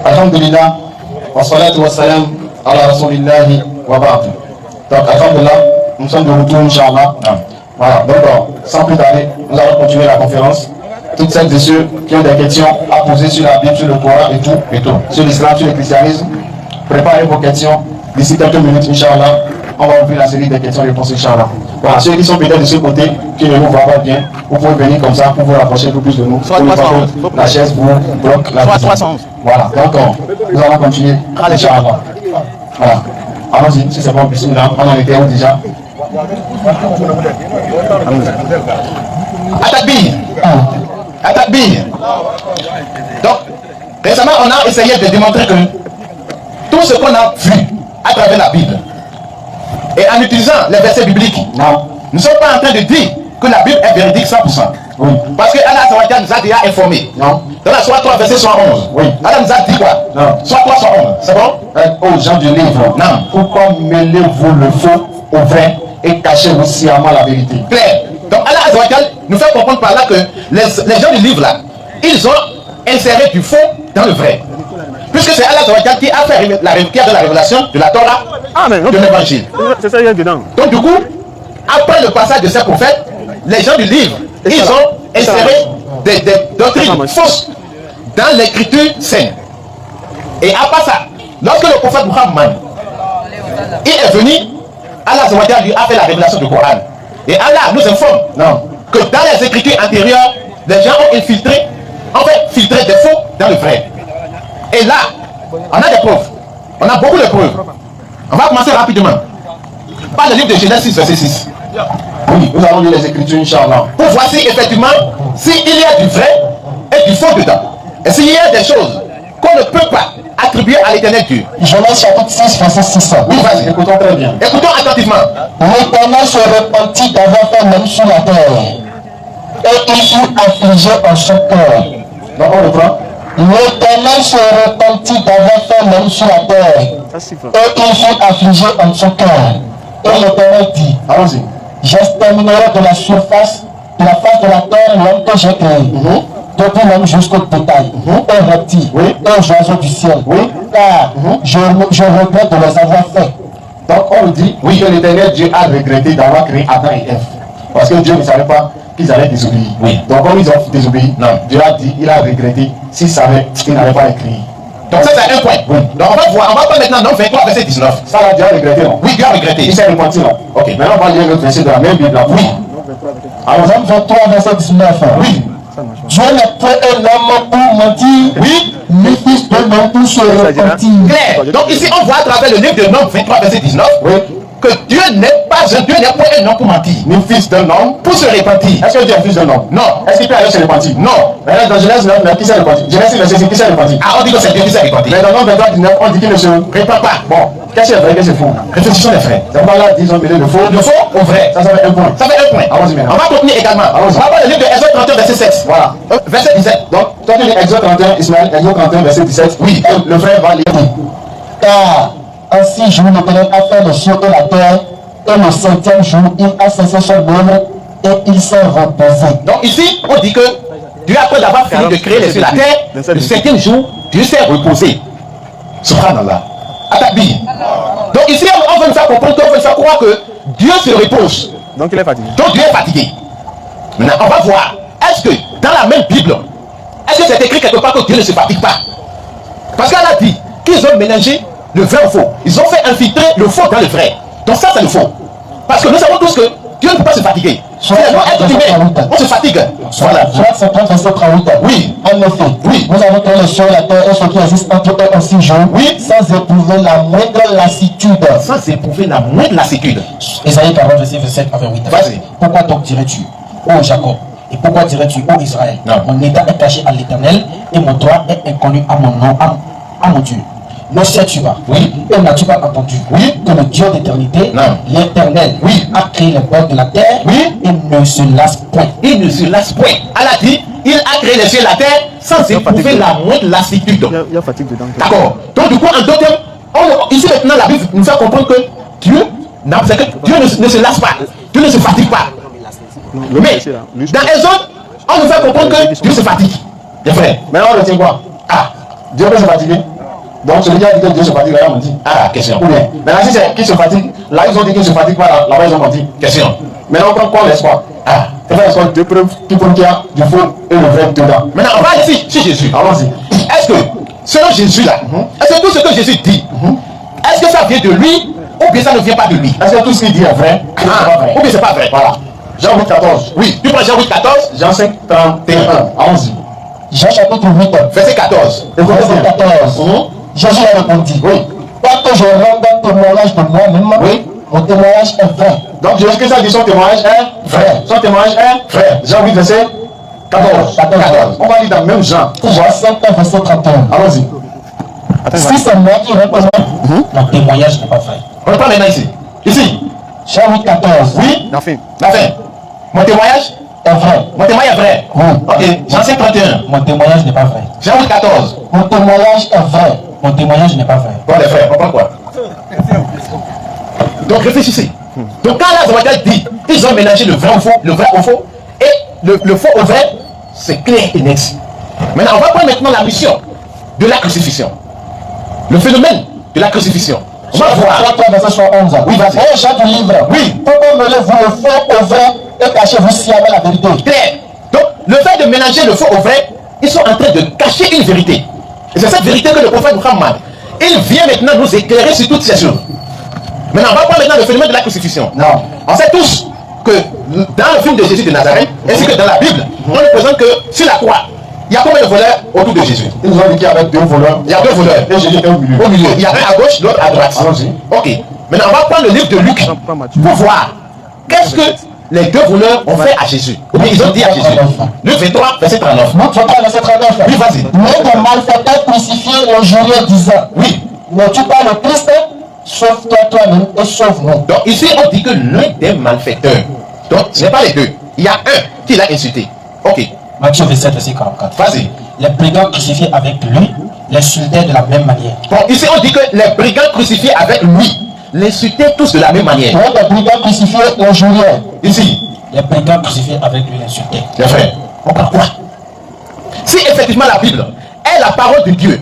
Alhamdulillah, wa salatu wa salam ala rasulillahi wa ba'd. Donc, alhamdulillah, nous sommes de retour, Inch'Allah. Voilà, donc, sans plus tarder, nous allons continuer la conférence. Toutes celles et ceux qui ont des questions à poser sur la Bible, sur le Coran et tout, sur l'islam, sur le christianisme, préparez vos questions. D'ici quelques minutes, Inch'Allah, on va ouvrir la série des questions-réponses, Inch'Allah. Voilà, ceux qui sont peut-être de ce côté, qui ne nous voient pas bien, vous pouvez venir comme ça pour vous rapprocher un peu plus de nous. La chaise vous bloque la vision. Voilà, donc nous allons continuer, Inch'Allah. Voilà, allons-y, si c'est bon, bismillah, on en était où déjà? Atakbir. Donc, récemment, on a essayé de démontrer que tout ce qu'on a vu à travers la Bible, et en utilisant les versets bibliques, nous ne sommes pas en train de dire que la Bible est véridique 100%. Oui. Parce que Allah nous a déjà informé. Dans la Sourate 3, verset 111. Oui. Allah nous a dit quoi? Sourate 3, 111. C'est bon? Aux gens du livre. Non. Pourquoi mêlez-vous le faux au vrai et cachez-vous sciemment la vérité? Clair. Donc Allah nous fait comprendre par là que les gens du livre là, ils ont inséré du faux dans le vrai. Puisque c'est Allah qui a fait la révélation de la Torah, de l'évangile. C'est ça, il y a dedans. Donc du coup, après le passage de ces prophètes, les gens du livre, ils ont inséré des doctrines fausses dans l'écriture sainte. Et à part ça, lorsque le prophète Muhammad il est venu, Allah lui a fait la révélation du Coran. Et Allah nous informe que dans les écritures antérieures, les gens ont infiltré, filtré des faux dans le vrai. Et là, on a des preuves. On a beaucoup de preuves. On va commencer rapidement. Par le livre de Genèse 6, verset 6. Oui, nous allons lire les écritures, Inch'Allah. Pour voir si effectivement, s'il y a du vrai et du faux dedans. Et s'il y a des choses qu'on ne peut pas attribuer à l'éternel Dieu. Genèse chapitre 6, verset 6. Oui, vas-y, écoutons très bien. Écoutons attentivement. L'Éternel se repentit d'avoir fait l'homme sur la terre. Et il fut affligé en son cœur. Donc on reprend. L'Éternel se repentit d'avoir fait l'homme sur la terre. Et il fut affligé en son cœur. Et l'Éternel dit, allons-y, j'exterminerai de la surface, de la face de la terre, l'homme que j'ai créé. Depuis l'homme jusqu'au détail, et reptiles, et oiseaux du ciel. Car je regrette de les avoir fait. Donc on dit, oui, que l'Éternel Dieu a regretté d'avoir créé Adam et Ève. Parce que Dieu ne savait pas qu'ils allaient désobéir. Oui. Donc comme ils ont désobéi, Dieu a dit, il a regretté s'il savait qu'il n'avait pas écrit. Donc ça c'est un point. Oui. Donc on va voir, on va pas maintenant dans 23 verset 19. Ça là Dieu a regretté, non? Oui, Dieu a regretté. Il s'est repenti, non? Ok. Maintenant on va lire le verset de la même Bible là. Oui. Alors Jean 23 verset 19. Oui. Dieu n'est pas un homme pour mentir. Oui. Ni fils de l'homme pour se repentir. Clair. Donc ici on voit à travers le livre de Nom 23 verset 19. Oui. Que Dieu n'est pas un homme pour mentir, ni fils d'un homme pour se repentir. Est-ce que Dieu est fils d'un homme? Non. Est-ce qu'il peut aller se repentir? Non. Mais dans Genèse 9, qui s'est repenti? Genèse 9, qui s'est repenti? Ah, on dit que c'est Dieu qui s'est repenti. Mais dans Nom 23, 19, on dit qu'il ne se répand pas. Bon, qu'est-ce que c'est vrai, qu'est-ce que c'est faux? Réfléchissons les frères. C'est pas là, disons, mêler le faux au vrai. Ça fait un point. Ça fait un point. Allons-y maintenant. On va continuer également. On va voir le livre de Exode 31, verset 16. Voilà. Verset 17. Donc, toi tu lis Exode 31, Ismaël, Exode 31, verset 17. Oui, le frère va lire. Car en 6 jours, l'Éternel a fait le ciel et la terre. Et le 7e jour, il a cessé son œuvre et il s'est reposé. Donc ici, on dit que Dieu, après d'avoir fini de créer les cieux et la terre, le 7e jour, Dieu s'est reposé. Subhanallah. Atakbir. Donc ici, on veut nous faire comprendre, on veut nous faire croire que Dieu se repose. Donc il est fatigué. Donc Dieu est fatigué. Maintenant, on va voir. Est-ce que dans la même Bible, est-ce que c'est écrit quelque part que Dieu ne se fatigue pas? Parce qu'elle a dit qu'ils ont mélangé le vrai au faux. Ils ont fait infiltrer le faux dans le vrai. Donc ça c'est le faux. Parce que nous savons tous que Dieu ne peut pas se fatiguer. On se fatigue. Voilà. Soit 50 verset 38. Oui. En effet. Oui. Nous avons créé le ciel, la terre et ce qui existe entre eux en 6 jours. Oui. Sans éprouver la moindre lassitude. Sans éprouver la moindre lassitude. Isaïe 40 verset 27 à 28. Vas-y. Pourquoi donc dirais-tu, ô Jacob, et pourquoi dirais-tu, ô Israël, mon état est caché à l'Éternel et mon droit est inconnu à mon nom, à mon Dieu. Ne sais-tu pas? Oui. Et n'as-tu pas entendu? Oui. Que le Dieu d'éternité, l'Éternel, a créé les bords de la terre. Oui. Et ne se lasse point. Il ne se lasse point. Allah dit, il a créé les cieux et la terre sans éprouver la moindre lassitude. Il y a fatigue dedans. D'accord. Donc du coup, en d'autres termes, ici maintenant la Bible nous fait comprendre que Dieu ne se lasse pas. Dieu ne se fatigue pas. Mais dans Exode, on nous fait comprendre que Dieu se fatigue. Les frères. Maintenant on retient quoi? Ah. Dieu peut se fatiguer. Donc celui qui a dit que Dieu se fatigue, là, on dit. Ah, question. Ou bien. Maintenant, si c'est qui se fatigue, là, ils ont dit qu'ils se fatiguent pas, là-bas, ils ont menti. Question. Maintenant, on prend quoi l'espoir? Ah. C'est pas l'espoir, deux preuves qui prouvent qu'il y a du faux et le vrai dedans. Maintenant, on va ici, chez Jésus. Allons-y. Est-ce que, selon Jésus là, est-ce que tout ce que Jésus dit, est-ce que ça vient de lui ou bien ça ne vient pas de lui? Est-ce que tout ce qu'il dit est vrai ou c'est pas vrai? Ou bien c'est pas vrai? Voilà. Jean 8, 14. Oui, tu prends Jean 8, 14, Jean 5, 31. Allons-y. Jean chapitre 8, verset 14. verset 14. Jésus a répondu. Oui. Quand je rends un témoignage de moi-même, Oui. mon témoignage est vrai. Donc Jésus-Christ a dit son témoignage est vrai. Son témoignage est vrai. Jean 8, verset 14. 14. On va lire dans le même Jean. Jean 5, verset 31. Allons-y. Si c'est moi qui réponds, mon témoignage n'est pas vrai. On le prend maintenant ici. Ici. Jean 8, 14. Oui. La fin. La fin. Mon témoignage Est vrai. Mon témoignage est vrai. Oui. Ok. Jean 5, 31. Mon témoignage n'est pas vrai. Jean 8, 14. Mon témoignage est vrai. Mon témoignage n'est pas vrai. Bon les frères, on prend quoi? Donc réfléchissez. Donc quand la Zawadia dit, ils ont mélangé le vrai au faux, et le faux au vrai, c'est clair et net. Maintenant, on va prendre maintenant la mission de la crucifixion. Le phénomène de la crucifixion. On va voir. 3, verset 71. Oui, vas-y. Oh, Jean du livre. Oui. Pourquoi mêlez-vous le faux au vrai et cachez-vous si avec la vérité? Clair. Donc, le fait de mélanger le faux au vrai, ils sont en train de cacher une vérité. Et c'est cette vérité que le prophète Muhammad, il vient maintenant nous éclairer sur toutes ces choses. Maintenant, on va prendre maintenant le phénomène de la crucifixion. Non. On sait tous que dans le film de Jésus de Nazareth, ainsi que dans la Bible, on nous présente que sur la croix, il y a combien de voleurs autour de Jésus? Ils nous ont dit qu'il y avait deux voleurs. Il y a deux voleurs. Et Jésus était au milieu. Au milieu. Il y a un à gauche, l'autre à droite. Allons-y. Ok. Maintenant, on va prendre le livre de Luc pour voir qu'est-ce que les deux voleurs ont fait à Jésus. Ou bien ils ont dit à Jésus. Luc 23, verset 39. Luc 23, verset 39. Oui, vas-y. Mais des malfaiteurs crucifiés le juraient disant, Oui. n'es-tu pas le Christ? Sauve-toi toi-même et sauve-nous. Donc ici, on dit que l'un des malfaiteurs. Donc ce n'est pas les deux. Il y a un qui l'a insulté. Ok. Matthieu 27, verset 44. Vas-y. Les brigands crucifiés avec lui l'insultaient de la même manière. Bon, ici, on dit que les brigands crucifiés avec lui l'insultaient tous de la même manière. Mais les brigands crucifiés le juraient. Ici, Les brigands crucifiés avec lui l'insultaient. les frères, on parle quoi? Si effectivement la Bible est la parole de Dieu,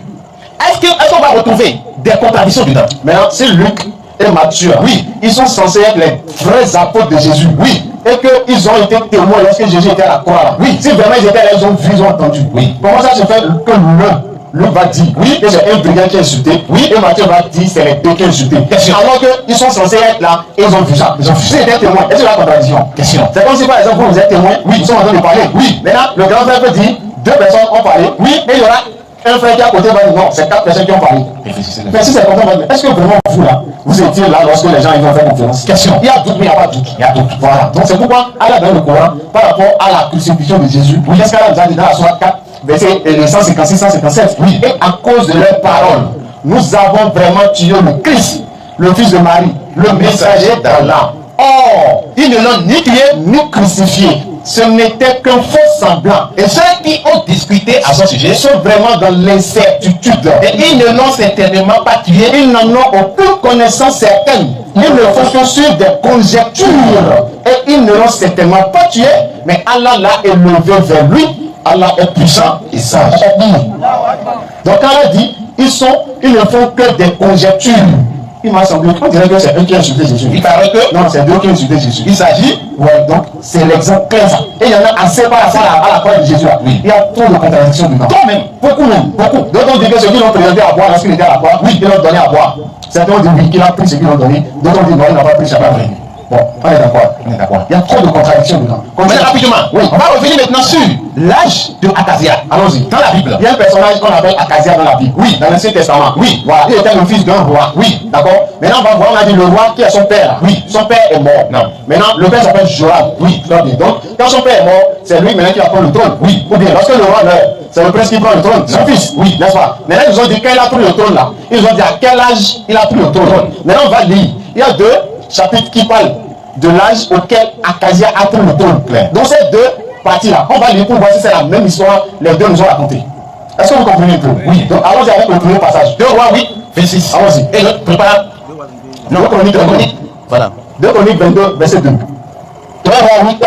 est-ce qu'on va retrouver des contradictions dedans? Maintenant, si Luc et Matthieu, oui, ils sont censés être les vrais apôtres de Jésus, oui, et qu'ils ont été témoins lorsque Jésus était à la croix, là. Oui, si vraiment ils étaient là, ils ont vu, ils ont entendu, oui. Comment ça se fait que Luc va dire, oui, que c'est un brigand qui a insulté, oui, et Matthieu va dire, c'est les deux qui ont insulté. Question. Alors qu'ils sont censés être là, et ils ont vu ça. Ils ont vu. S'ils étaient témoins, est-ce que c'est la contradiction? Question. C'est comme si par exemple, vous êtes témoin, oui, ils sont en train de parler, oui. Maintenant, le grand frère peut dire, deux personnes ont parlé, oui, et il y aura un frère qui est à côté va dire, non, c'est quatre personnes qui ont parlé. Mais si c'est comme ça, est-ce que vraiment vous là, vous étiez là lorsque les gens ils ont fait confiance? Question. Il y a doute, mais il n'y a pas de doute. Il y a doute. Voilà. Donc c'est pourquoi Allah dans le Coran, par rapport à la crucifixion de Jésus, oui, qu'est-ce qu'Allah nous a dit dans la sourate 4, verset 156, 157? Oui. Et à cause de leurs paroles, nous avons vraiment tué le Christ, le fils de Marie, le messager d'Allah. Or, ils ne l'ont ni tué ni crucifié. Ce n'était qu'un faux semblant. Et ceux qui ont discuté à son sujet, Ils sont vraiment dans l'incertitude. et ils ne l'ont certainement pas tué. Ils n'en ont aucune connaissance certaine. Ils ne font que suivre des conjectures. Et ils ne l'ont certainement pas tué. Mais Allah l'a élevé vers lui. Allah est puissant et sage. Donc Allah dit, ils ne font que des conjectures. Il m'a semblé, on dirait que c'est eux qui ont insulté Jésus. Il paraît que Non, c'est deux qui ont insulté Jésus. il s'agit. Ouais, donc c'est l'exemple clair ça. Et il y en a assez par rapport à la croix de Jésus là. Oui. Il y a trop de contradictions dedans. Quand même. Beaucoup même, beaucoup. D'autres ont dit que ceux qui l'ont présenté à boire lorsqu'il était à la croix, oui, ils l'ont donné à boire. Certains ont dit oui, qu'il a pris ce qu'ils l'ont donné. D'autres ont dit non, il n'a pas pris, c'est pas vrai. Bon, on est d'accord. On est d'accord. Il y a trop de contradictions dedans. Maintenant, rapidement, Oui. on va revenir maintenant sur l'âge de Akazia. Allons-y. Dans la Bible. Il y a un personnage qu'on appelle Akazia dans la Bible. Oui, dans l'Ancien Testament. Oui, voilà. Il était le fils d'un roi. Oui, d'accord. Maintenant, on va voir, on a dit le roi qui est son père. Oui, son père est mort. Non. Maintenant, le père s'appelle Joab. Oui, très bien. Donc, quand son père est mort, c'est lui maintenant qui va prendre le trône. Oui, ou bien, lorsque le roi meurt, c'est le prince qui prend le trône. Son fils. Oui, n'est-ce pas? Maintenant, ils ont dit quand il a pris le trône là. Ils ont dit à quel âge il a pris le trône. Maintenant, on va lire. Il y a deux chapitres qui parlent de l'âge auquel Akazia a pris le trône. Donc, ces deux parties-là, on va lire pour voir si c'est la même histoire, les deux nous ont raconté. Est-ce que vous comprenez un peu? Oui. Donc, allons-y avec le premier passage. 2 Rois 8, 26. Allons-y. Et l'autre, prépare. Non, Chronique 22. Voilà. 2 Chroniques 22, verset 2. 3 Rois 8,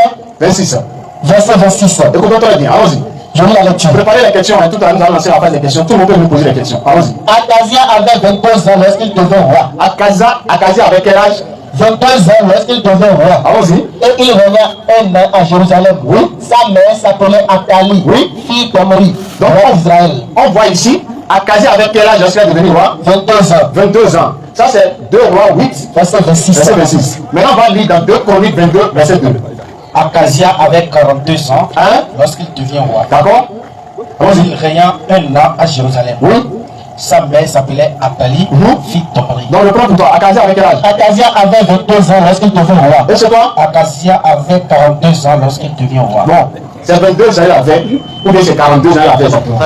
26. verset 26. Écoutons très bien, allons-y. Je lis la lecture. Préparez les questions, et tout à l'heure nous allons lancer la phase des questions. Tout le monde peut nous poser les questions. Allons-y. Akazia avait 22 ans lorsqu'il devint roi. Akazia avec quel âge? 22 ans lorsqu'il devint roi. Allons-y. Et il régna un an à Jérusalem. Oui. Sa mère s'appelait Athalie, Oui. fille d'Omri, Donc, roi d'Israël. On voit ici, Akazia avec quel âge lorsqu'il est devenu roi? 22 ans. 22 ans. Ça c'est 2 rois 8, Verset 26. verset 26. Maintenant on va lire dans 2 Chroniques 22, verset 2. Akazia avait 42 ans Hein? lorsqu'il devient roi. D'accord? Il Allons-y. régna un an à Jérusalem. Oui. Sa mère s'appelait Athalie, fille d'Omri. Donc le plan pour toi, Akazia avec quel âge? Akazia avait 22 ans lorsqu'il devint roi. Et c'est quoi? Akazia avait 42 ans lorsqu'il devient roi. Bon, c'est 22 ans il avait, ou bien c'est 42 ans il avait exactement.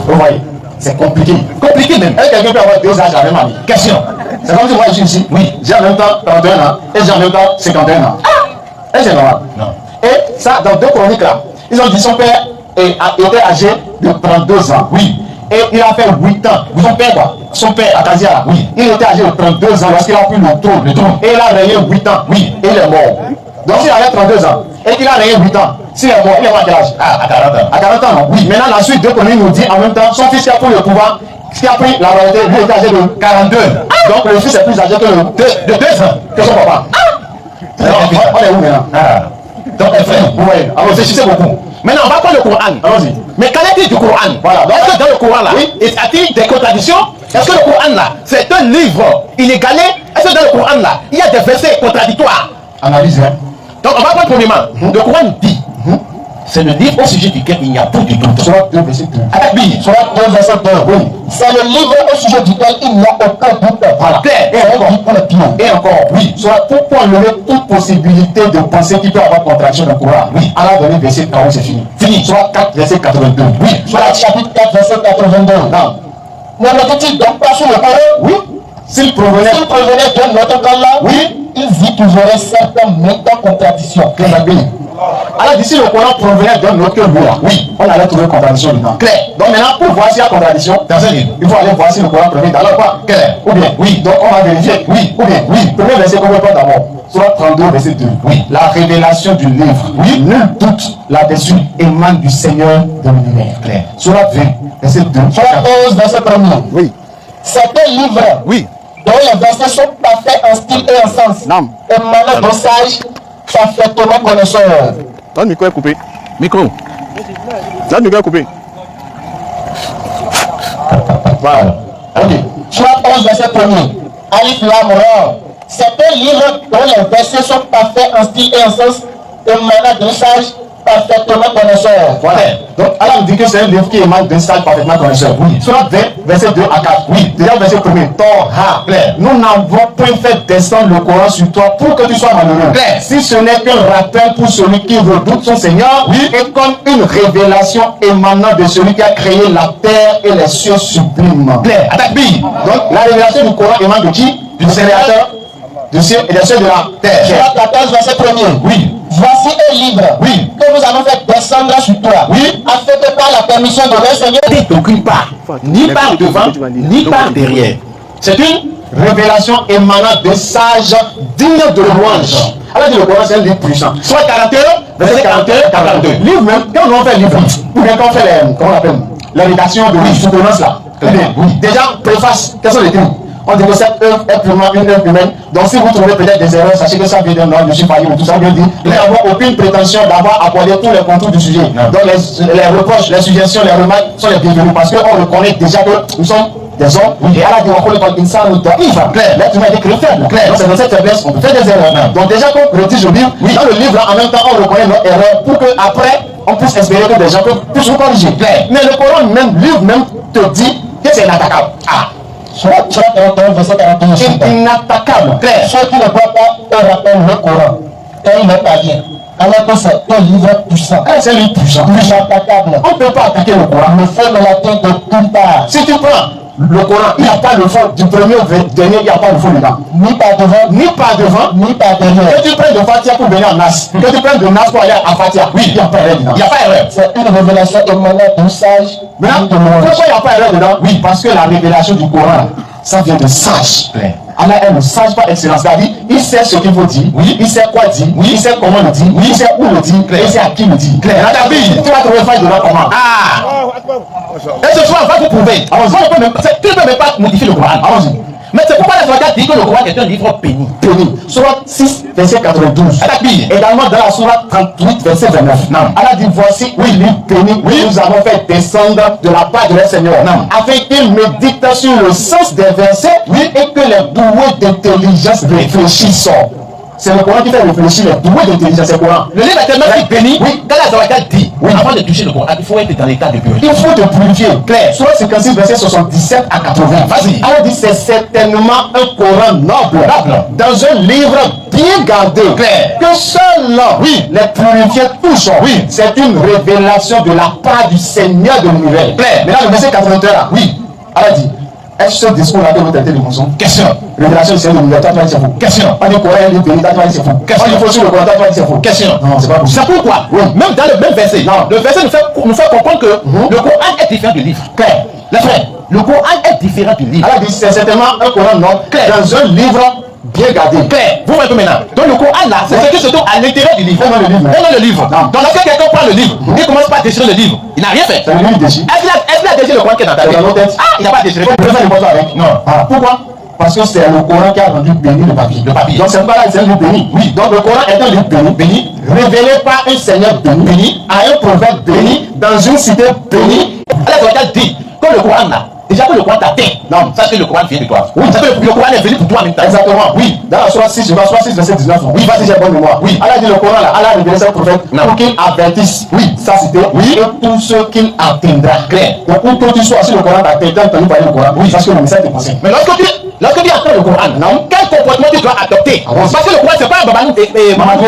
Vous voyez? C'est compliqué. Compliqué même. Est-ce que quelqu'un peut avoir 2 âges à la même année? Question. C'est comme si moi je suis ici. Oui. J'ai en même temps 31 ans et j'ai en même temps 51 ans. Est-ce que c'est normal? Non. Et ça, dans 2 Chroniques là, ils ont dit son père était âgé de 32 ans. Oui. Et il a fait 8 ans. Son père quoi? Son père, Akazia. Oui. Il était âgé de 32 ans lorsqu'il a pris le trône. Et il a régné 8 ans. Oui. Et il est mort. Donc s'il avait 32 ans et qu'il a régné 8 ans, s'il est mort, il est mort à quel âge? À 40 ans. À 40 ans, non? Oui. Maintenant, la suite de Chroniques nous dit en même temps, son fils qui a pris le pouvoir, qui a pris la royauté, lui était âgé de 42. Donc le fils est plus âgé que de 2 ans que son papa. Alors, on est où maintenant? Donc, frère, oui, alors réfléchissez beaucoup. Maintenant, on va prendre le Coran. Allons-y. Mais qu'en est-il du Coran? Voilà. Donc, est-ce que dans le Coran là, oui, y a-t-il des contradictions? Est-ce que le Coran là, c'est un livre inégalé? Est-ce que dans le Coran là, il y a des versets contradictoires? Analyse, hein. Donc, on va prendre premièrement. Le Coran dit, c'est le livre au sujet duquel il n'y a plus de doute. Soit 2 verset 2. Avec lui. Soit 2 verset 2. Oui. C'est le livre au sujet duquel il n'y a aucun doute. Voilà. Claire. Et encore, oui. Soit pour enlever toute possibilité de penser qu'il peut y avoir contradiction dans le Coran. Oui. Allah a donné verset 40, c'est fini. Fini. Soit 4 verset 82. Oui. Soit chapitre 4 verset 82. Non. Ne mettez-il donc pas sur le Coran? Oui. S'il provenait de notre camp là, oui, il dit qu'il y aurait certaines méta-contradictions. Alors d'ici le Coran provenait d'un autre loi, oui, on allait trouver contradiction dedans. Claire. Donc maintenant, pour voir s'il y a contradiction dans un livre, il faut aller voir si le Coran provient dans le quoi? Claire. Ou bien, oui, donc on va vérifier, oui, ou bien, oui. Premier verset qu'on veut pas d'abord, soit 32 verset 2. Oui. La révélation du livre, oui, nul doute là-dessus émane du Seigneur de l'univers. Claire. Soit 20 verset 2. Soit 11 verset 1er. Oui. C'est un livre. Oui. Dont les versets sont parfaits en style et en sens. Non. Émanant de sages, parfaitement connaisseurs. Ton micro est coupé. Micro. Ton micro est coupé. Voilà. Ok. Soit 11 verset 1er. Alif Lam Ra. C'est un livre dont les versets sont parfaits en style et en sens. Émanant de sages, parfaitement connaisseurs. Voilà. Donc, Allah nous dit que c'est un livre qui émane d'un sage parfaitement connaisseur. Oui. Surat 20, verset 2 à 4. Oui. Déjà, verset 1er. Torah. Claire. Nous n'avons point fait descendre le Coran sur toi pour que tu sois malheureux. Claire. Si ce n'est qu'un rappel pour celui qui redoute son Seigneur, oui, et comme une révélation émanant de celui qui a créé la terre et les cieux sublimes. Claire. Attaque B. Donc, la révélation du Coran émane de qui? Du Créateur du ciel et des cieux de la terre. Surat 14, verset 1er. Oui. Voici un livre, oui, que nous allons faire descendre sur toi, oui, afin que par la permission de notre Seigneur, d'aucune part, ni par devant, ni par derrière. C'est une révélation émanant des sages dignes de louange. Alors dit le Coran, c'est un livre puissant. Soit 41, verset 41, 42. Livre même, quand on fait livre, ou bien quand on fait les, comment on appelle, les rédactions de livres, soutenance là. Oui. Déjà, préface, quels sont les thèmes? On dit que cette œuvre est purement une œuvre humaine. Donc si vous trouvez peut-être des erreurs, sachez que ça vient d'un ordre, je suis failli ou tout ça vient dire. Nous n'avons aucune prétention d'avoir abordé tous les contours du sujet. Donc les reproches, les suggestions, les remarques sont les bienvenues parce qu'on reconnaît déjà que nous sommes des hommes. Et Allah dit on connaît l'insan nous doit vivre. L'être humain est créé faible. Donc c'est dans cette faiblesse on peut faire des erreurs. Donc déjà qu'on rédige le livre, dans le livre en même temps on reconnaît nos erreurs pour qu'après on puisse espérer que des gens puissent nous corriger. Mais le Coran même, livre même te dit que c'est inattaquable. Soit 41, verset 41. C'est inattaquable. Claire. Ceux qui ne croient pas eux rappellent le Coran, car il n'est pas bien. Alors que c'est un livre puissant. C'est un livre puissant. Inattaquable. On ne peut pas attaquer le Coran. Le feu ne l'atteint de nulle part. Si tu prends le Coran, il n'y a pas le fond du premier au dernier, il n'y a pas le fond dedans. Ni par devant, ni par devant, ni par derrière. Que tu prennes de Fatia pour venir en Nas, que tu prennes de Nas pour aller à Fatia, oui, il n'y a pas erreur dedans. Il n'y a pas erreur. C'est une révélation émanant d'un sage. Maintenant, pourquoi il n'y a pas erreur dedans? Oui, parce que la révélation du Coran, ça vient de sage. Allah est le sage par excellence. C'est-à-dire, il sait ce qu'il faut dire, oui, il sait quoi dire, oui, il sait comment le dire, oui, il sait où le dire, il sait à qui le dire. Claire. La Bible. Tu vas trouver faille dedans comment? Ah. Et ce soir, on va vous prouver. Tu ne peux même pas modifier le Coran. Allons-y. Mais c'est pourquoi la Sourate dit que le Coran est un livre béni. Béni. Sourate 6, verset 92. Également dans la Sourate 38, verset 29. Non. Allah dit voici, oui, livre béni, oui, nous avons fait descendre de la part de leur Seigneur. Non. Afin qu'ils méditent sur le sens des versets, oui, et que les doués d'intelligence réfléchissent. C'est le Coran qui fait réfléchir les doués d'intelligence. C'est le Coran. Le livre est tellement béni. Oui. Quand la Sourate dit, oui, avant de toucher le Coran, il faut être dans l'état de purité. Il faut te purifier. Claire. Sourate 56, verset 77 à 80. Vas-y. Allah dit c'est certainement un Coran noble. Dans un livre bien gardé. Claire. Que seul oui, les purifiés touchent. Oui. C'est une révélation de la part du Seigneur de l'univers. Claire. Maintenant le verset 81 là. Oui. Allah dit. Est-ce que ce discours-là que vous traitez de mensonge? Question. Révélation du Seigneur de l'univers, toi c'est faux. Question. On dit Coran est béni, toi c'est faux. Question. Il faut sur le Coran, toi c'est faux. Question. Non, c'est pas possible. C'est pourquoi, oui, même dans le même verset, non, le verset nous fait comprendre que le Coran est différent du livre. Claire. Les frères, le Coran est différent du livre. Allah dit c'est certainement un Coran non, dans un livre bien gardé. Claire. Vous voyez un peu maintenant. Donc le Coran là, c'est ce qui se trouve à l'intérieur du livre. Non, le livre. Donc lorsque quelqu'un prend le livre, il commence pas à déchirer le livre. Il n'a rien fait. C'est le livre déchiré. Est-ce qu'il a déchiré le Coran qui est dans ta tête? Ah, il n'a pas déchiré. Tu peux faire le poisson avec? Non. Ah, pourquoi? Parce que c'est le Coran qui a rendu béni le papier. Donc c'est pas là, c'est un livre béni. Oui. Donc le Coran est un livre béni, révélé par un Seigneur béni, à un prophète béni, dans une cité bénie. Allah dit que le Coran là, déjà que le Coran t'atteint. Non, sache que le Coran vient de toi. Oui, sache que le Coran est venu pour toi en même temps. Exactement, oui. Dans la Sourate 6, Sourate 6, verset 19. Oui, vas-y, j'ai bonne mémoire. Oui. Allah dit le Coran là, Allah a révélé ça au prophète pour qu'il avertisse. Oui, ça c'était. Oui. Et tout ce qu'il atteindra. Clair. Donc, où que tu sois, si le Coran t'atteint, tu as entendu parler du Coran. Oui, parce que le message te concerne. Mais lorsque tu apprends le Coran, non, quel comportement tu dois adopter? Parce que le Coran, c'est pas un babanou et mamadou.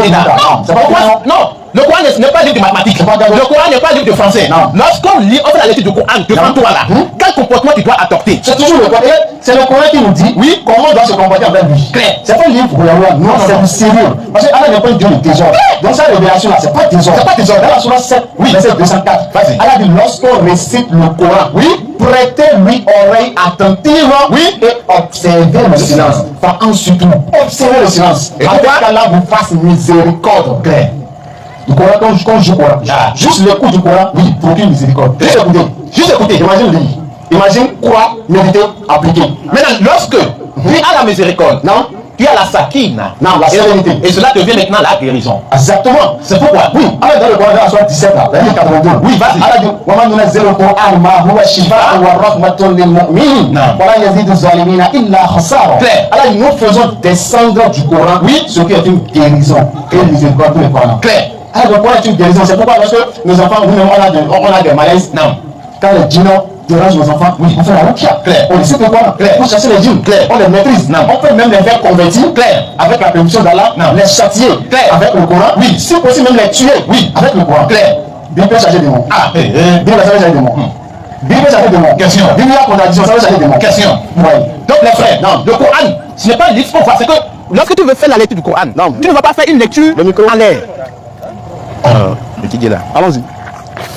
Non. Le Coran n'est pas un livre de mathématiques. Le Coran n'est pas un livre de français. Lorsqu'on lit, on fait la lecture du Coran devant toi là. Quel comportement tu dois adopter? C'est toujours le Coran. C'est le Coran qui nous dit, oui, comment on doit se comporter avec lui. Claire. C'est pas un livre pour non, c'est du sérieux. Parce que Allah n'est pas un Dieu de désordre. Donc sa révélation là, c'est pas désordre. C'est pas désordre. Dans la Sourate 7, oui, verset 204. Vas-y. Allah dit, lorsqu'on récite le Coran, oui, prêtez-lui oreille attentive, oui, et observez le silence. Enfin, ensuite, observez le silence. Et afin qu'Allah vous fasse miséricorde. Claire. Du Coran, quand je joue Coran, juste l'écoute du Coran, oui, procure miséricorde. Juste écouter, imagine lire. Imagine quoi, méditer, appliquer. Maintenant, lorsque tu as la miséricorde, non, tu as la sakina, non, la sérénité. Et cela devient maintenant la guérison. Exactement. C'est pourquoi, oui, Allah dans le Coran, dans la Sourate 17, là, verset 82. Oui, vas-y. Allah dit, وَمَنْ نُنَزِّلُ الْقُرْآنَ مَا هُوَ شِفَاءٌ وَرَحْمَةٌ لِلْمُؤْمِنِينَ وَلَا يَزِيدُ الظَّالِمِينَ إِلَّا خَسَارًا. Allah dit, nous faisons descendre du Coran, oui, ce qui est une guérison et une miséricorde pour le Coran. Claire. Alors, le Coran est une guérison. C'est pourquoi, parce que nos enfants, nous-mêmes, on a des malaises. Non. Quand les djinns dérangent nos enfants, oui, on fait la ruqya. Claire. On les cite le Coran. Claire. Pour chasser les djinns. Claire. On les maîtrise. Non. On peut même les faire convertir. Claire. Avec la permission d'Allah. Non. Les châtier. Claire. Avec le Coran. Oui. Si possible, même les tuer. Oui. Avec le Coran. Claire. Bible peut charger des mots. Ah. Bible ça veut charger des mots. Bible peut charger des mots. Question. Bible a contradiction, ça veut charger des mots. Question. Oui. Donc les frères, non, le Coran, ce n'est pas un livre qu'on voit. C'est que lorsque tu veux faire la lecture du Coran, non, tu ne vas pas faire une lecture en l'air. Le petit là. Allons-y.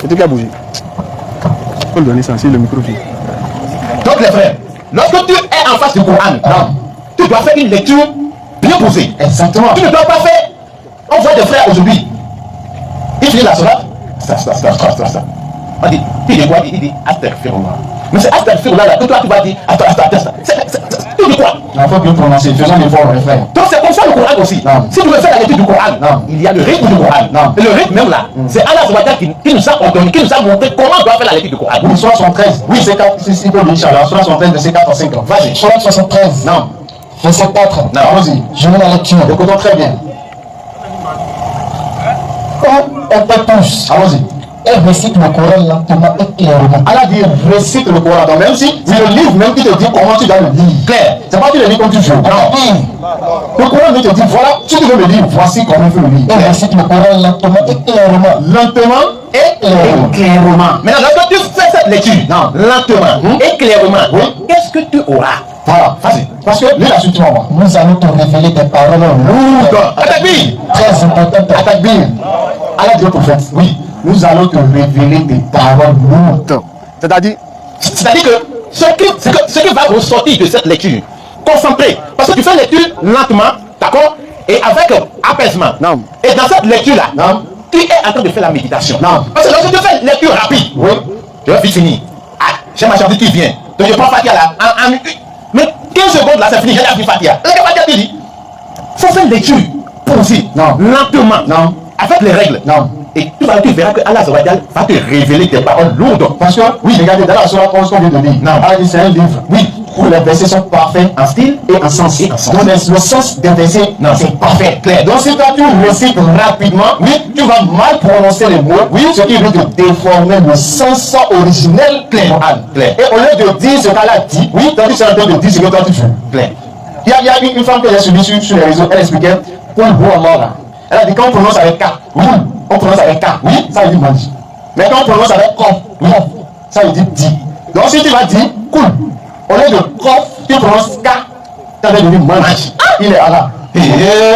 Le truc a bougé. Il faut le donner ça, c'est le micro. Donc les frères, lorsque tu es en face du Coran, non, tu dois faire une lecture bien posée. Exactement. Tu ne dois pas faire. On voit des frères aujourd'hui. Ils finissent la sourate. Ça. On dit, il dit quoi? Il dit astaghfirullah. Mais c'est astaghfirullah là que toi tu vas dire astaghfirullah. Tu dis quoi? Il faut bien prononcer, faisons l'effort, les frères. Donc c'est comme ça le Coran aussi. Non. Si tu veux faire la lecture du Coran, non, il y a le rythme du Coran. Non. Et le rythme même là, c'est Allah qui nous a ordonné, qui nous a montré comment on doit faire la lecture du Coran. Oui, Sourate 73. Oui, c'est 4, c'est si peu d'Inch'Allah. Sourate 73, verset 4 à 5 ans. Vas-y. Sourate 73. Non. Verset 4. Non. Allons-y. Je vais la lecture. Écoutons très bien. Comme on peut tous. Allons-y. Et récite le Coran lentement et clairement. Allah dit récite le Coran. Donc même si c'est le livre même qui te dit comment tu dois le lire. Clair. C'est pas que tu le lis comme tu veux. Non. Le Coran te dit voilà, si tu veux le lire, voici comment il faut le lire. Et récite le Coran lentement et clairement. Lentement et clairement. Maintenant, lorsque tu fais cette lecture, non, lentement et clairement, qu'est-ce que tu auras? Voilà, facile. Parce que lis la suite, nous allons te révéler des paroles lourdes. Attaque-bille. Très importantes. Attaque-bille. Allah dit au prophète, oui. Nous allons te révéler des paroles lourdes. C'est-à-dire que ce qui va ressortir de cette lecture, concentré, parce que tu fais lecture lentement D'accord? Et avec apaisement. Non. Et dans cette lecture-là, Non. tu es en train de faire la méditation. Non. Parce que lorsque tu fais une lecture rapide, Oui. je vais vite finir. Ah, j'ai ma chantier qui vient. Donc je prends Fatia là. Mais 15 secondes là, c'est fini. J'ai la Fatia. La Fatia te dit, il faut faire une lecture posée, Non. lentement, Non. avec les règles. Non. Et tu verras que Allah va te révéler des paroles lourdes. Parce que, oui, regardez, dans la sourate 11 qu'on vient de lire, Non. Allah dit c'est un livre, oui, où les versets sont parfaits En style et en sens. Et en sens. Donc, le sens des versets, Non. c'est parfait, clair. Donc, si toi tu récites rapidement, oui, tu vas mal prononcer les mots, oui, ce qui veut te déformer le sens originel du Coran. Clair. Et au lieu de dire ce qu'Allah dit, oui, toi tu es en train de dire ce que toi tu fais. Clair. Il y a une femme que j'ai suivie sur les réseaux, elle expliquait, pour le bon Allah là. Elle a dit quand on prononce avec K, oui, on prononce avec K, oui, ça veut dire mange. Mais quand on prononce avec Kof, oui, ça veut dire dit. Donc si tu vas dire cool, au lieu de Kof, tu prononces K, ça veut dire mange. Il est Allah.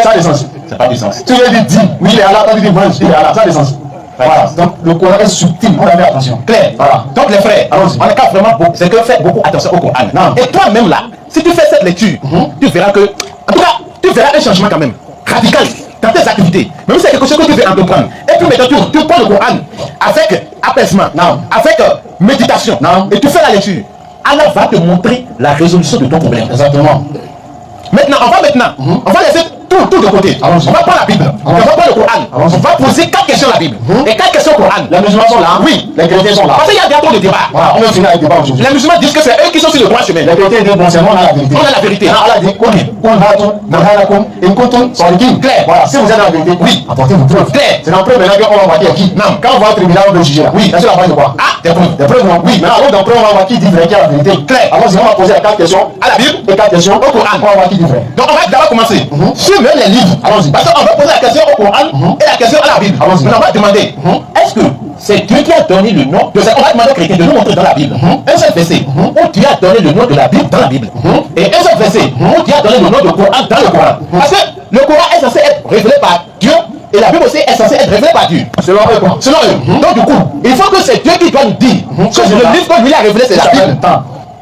Ça a des sens. C'est pas du sens. Tu veux dire dit, oui, il est Allah, quand tu dis mange, il est Allah, ça a des sens. Voilà, donc le Coran est subtil, on a fait attention. Clair. Voilà. Donc les frères, Allons-y. on est vraiment beaucoup. C'est que faites beaucoup attention au Coran. Non. Et toi-même là, si tu fais cette lecture, tu verras que, en tout cas, tu verras un changement quand même radical dans tes activités. Même si c'est quelque chose que tu veux entreprendre. Et puis maintenant, tu prends le Coran avec apaisement, Non. avec méditation, Non. et tu fais la lecture. Allah va te montrer la résolution de ton problème. Exactement. Maintenant, on va laisser tout de côté. Allons-y. On va prendre la Bible, on va prendre le Coran. Allons-y. On va poser 4 questions à la Bible. Et 4 questions au Coran. Les musulmans sont là. Oui. Les chrétiens sont là. Parce qu'il y a trop de débats. Voilà, on va finir avec le débat aujourd'hui. Les musulmans disent que c'est eux qui sont sur le droit chemin. Les chrétiens disent bon, c'est moi, on a la vérité. On a la vérité. Non, Allah dit, clair. Voilà, si vous êtes dans la vérité, oui, apportez vos preuves. Clair. C'est dans la preuve maintenant qu'on va voir qui est qui. Non. Quand on va au tribunal, on va juger là. Oui, c'est sur la base de quoi? Ah, des preuves. Des preuves, non? Oui, maintenant, alors dans la preuve, on va voir qui dit vrai, qui a la vérité. Clair. Alors, si on va poser 4 questions À la Bible. et 4 questions Au Coran. on va voir qui dit vrai. Donc on va d'abord commencer sur même les livres. Allons-y. Parce qu'on va poser la question au Coran et la question à la Bible. Allons-y. Mais on va demander, est-ce que c'est Dieu qui a donné le nom de ça? On va demander aux chrétiens de nous montrer dans la Bible un seul verset où Dieu a donné le nom de la Bible dans la Bible. Et un seul verset où Dieu a donné le nom du Coran dans le Coran. Parce que le Coran est censé être révélé par Dieu et la Bible aussi est censée être révélée par Dieu. Selon eux, quoi? Selon eux. Donc du coup, il faut que c'est Dieu qui doit nous dire que le livre que lui a révélé c'est la Bible.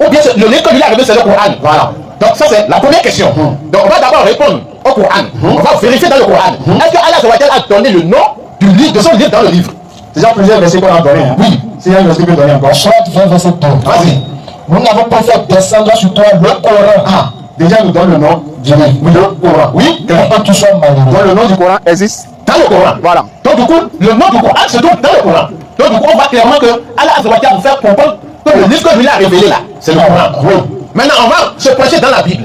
Ou bien le livre que lui a révélé c'est le Coran. Voilà. Donc ça c'est la première question. Donc on va d'abord répondre au Coran. On va vérifier dans le Coran. Est-ce que Allah a donné le nom du livre, de son livre dans le livre? Déjà plusieurs versets qu'on a donné. Oui. S'il y a un verset qu'on a donné encore. Soit 20 verset 2. Vas-y. Nous n'avons pas fait descendre sur toi le Coran. Ah, déjà nous donne le nom du livre. Oui, le Coran. Oui. Pour que tu sois malheureux. Donc le nom du Coran existe. Dans le Coran. Voilà. Donc du coup, le nom du Coran se trouve dans le Coran. Donc du coup, on voit clairement que Allah va nous faire comprendre que le livre que lui a révélé là, c'est le Coran. Oui. Maintenant, on va se pencher dans la Bible.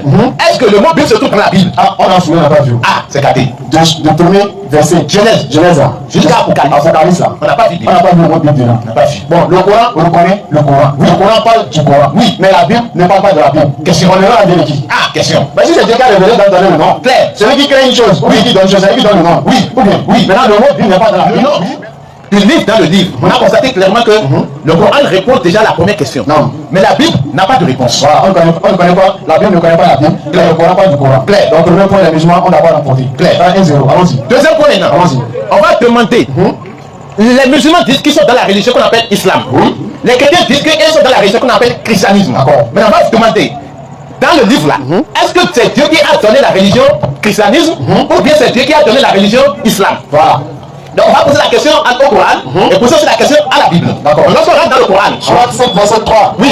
Est-ce que le mot Bible se trouve dans la Bible? Ah, on a soulevé, on n'a pas vu. Ah, c'est gâté. De premier verset. Genèse là. Jusqu'à Apocalypse. Apocalypse là. On n'a pas vu. On n'a pas vu le mot Bible dedans. On n'a pas vu. Bon, le Coran, on le connaît, le Coran. Oui. Le Coran parle du Coran. Oui, mais la Bible ne parle pas de la Bible. Question. On est là à dire qui? Ah, question. Mais si c'est Dieu qui a révélé dans donner le nom, Claire. celui qui crée une chose, ou bien qui donne une chose, c'est lui qui donne le nom. Oui, ou bien, oui. Maintenant, le mot Bible n'est pas dans la Le Bible. nom du livre dans le livre. On a constaté clairement que le Coran répond déjà à la première question. Non. Mais la Bible n'a pas de réponse. Voilà, on ne connaît pas, la Bible ne connaît pas la Bible, le Coran parle du Coran. Claire. Donc, le même point, les musulmans, on n'a pas remporté. Claire. 1-0, allons-y. Deuxième point maintenant. Allons-y. On va demander. Les musulmans disent qu'ils sont dans la religion qu'on appelle islam. Oui. Les chrétiens disent qu'ils sont dans la religion qu'on appelle christianisme. D'accord. Mais on va se demander, dans le livre là, est-ce que c'est Dieu qui a donné la religion christianisme ou bien c'est Dieu qui a donné la religion islam? Voilà. Donc on va poser la question au Coran et poser aussi la question à la Bible. D'accord. Lorsqu'on rentre dans le Coran, Soit 7 verset 3. oui,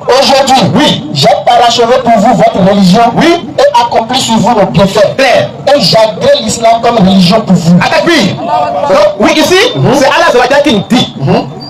Aujourd'hui, oui, j'ai parachevé pour vous votre religion, Oui. et accompli sur vous le bienfait. clair. Et j'agrée l'islam comme religion pour vous. Attaque puis. Donc oui, ici, c'est Allah qui nous dit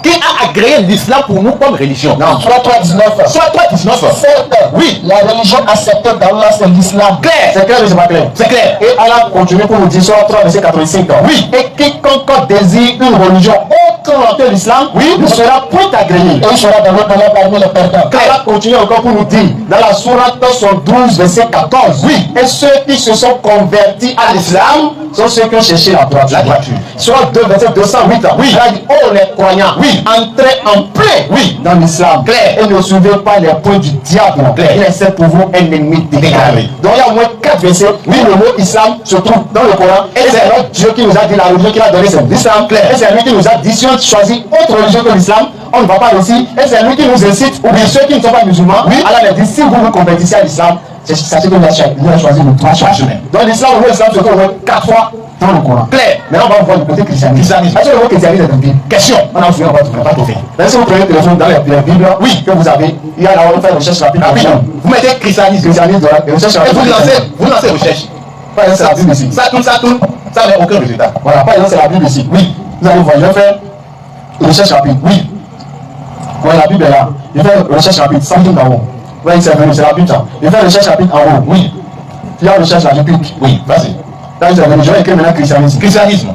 qui a agréé l'islam pour nous comme religion. Non. Soit 3:19. Soit 3:19. Certes, Oui. la religion acceptée d'Allah, c'est l'islam. Clair. C'est clair ou c'est pas clair? C'est clair. Et Allah continue pour nous dire sur 3 verset 85. Oui. Et quiconque désire une religion autre que l'islam, oui, ne sera point agréé. Et il sera dans le palais parmi les perdants. Allah continue encore pour nous dire dans la sourate 112 verset 14. Oui. Et ceux qui se sont convertis à l'islam sont ceux qui ont cherché la droiture. La droiture. Soit 2 verset 208. Oui. Il a dit, oh les croyants, oui, entrez en plein, oui, dans l'islam. Clair. Et ne suivez pas les points du diable. Clair. Il est pour vous un ennemi déclaré. Déclaré. Donc il y a au moins 4 versets. Oui, le mot islam se trouve dans le Coran. Et c'est notre Dieu qui nous a dit la religion qu'il a donnée, c'est l'islam. Clair. Et c'est lui qui nous a dit si on choisit autre religion que l'islam, on ne va pas réussir. Et c'est lui qui nous incite, ou bien ceux qui ne sont pas musulmans, oui, Allah a dit si vous vous convertissez à l'islam, Sachez que lui a choisi le trois chemins. Donc l'islam, le mot islam se trouve 4 fois dans le Coran. Clair. Maintenant, on va voir du côté christianisme. Est-ce que le mot christianisme est dans la Bible? Question. On a fouillé, on va pas trouver. Même si vous prenez le téléphone dans la Bible, oui, que vous avez, il y a là, on fait une recherche rapide. Vous mettez christianisme. Christianisme, et recherche rapide. Vous lancez recherche. Par exemple, c'est la Bible ici. Ça tourne, ça n'a aucun résultat. Voilà, par exemple, c'est la Bible ici. Oui. Vous allez voir, je vais faire une recherche rapide. Oui. Ouais, la Bible est là. Je vais faire une recherche rapide, ça tourne en haut. Oui, c'est la Bible ça. Je vais faire une recherche rapide en haut. Oui. Il y a une recherche là, je clique. Oui, vas-y. Là, je vais écrire maintenant christianisme. Christianisme.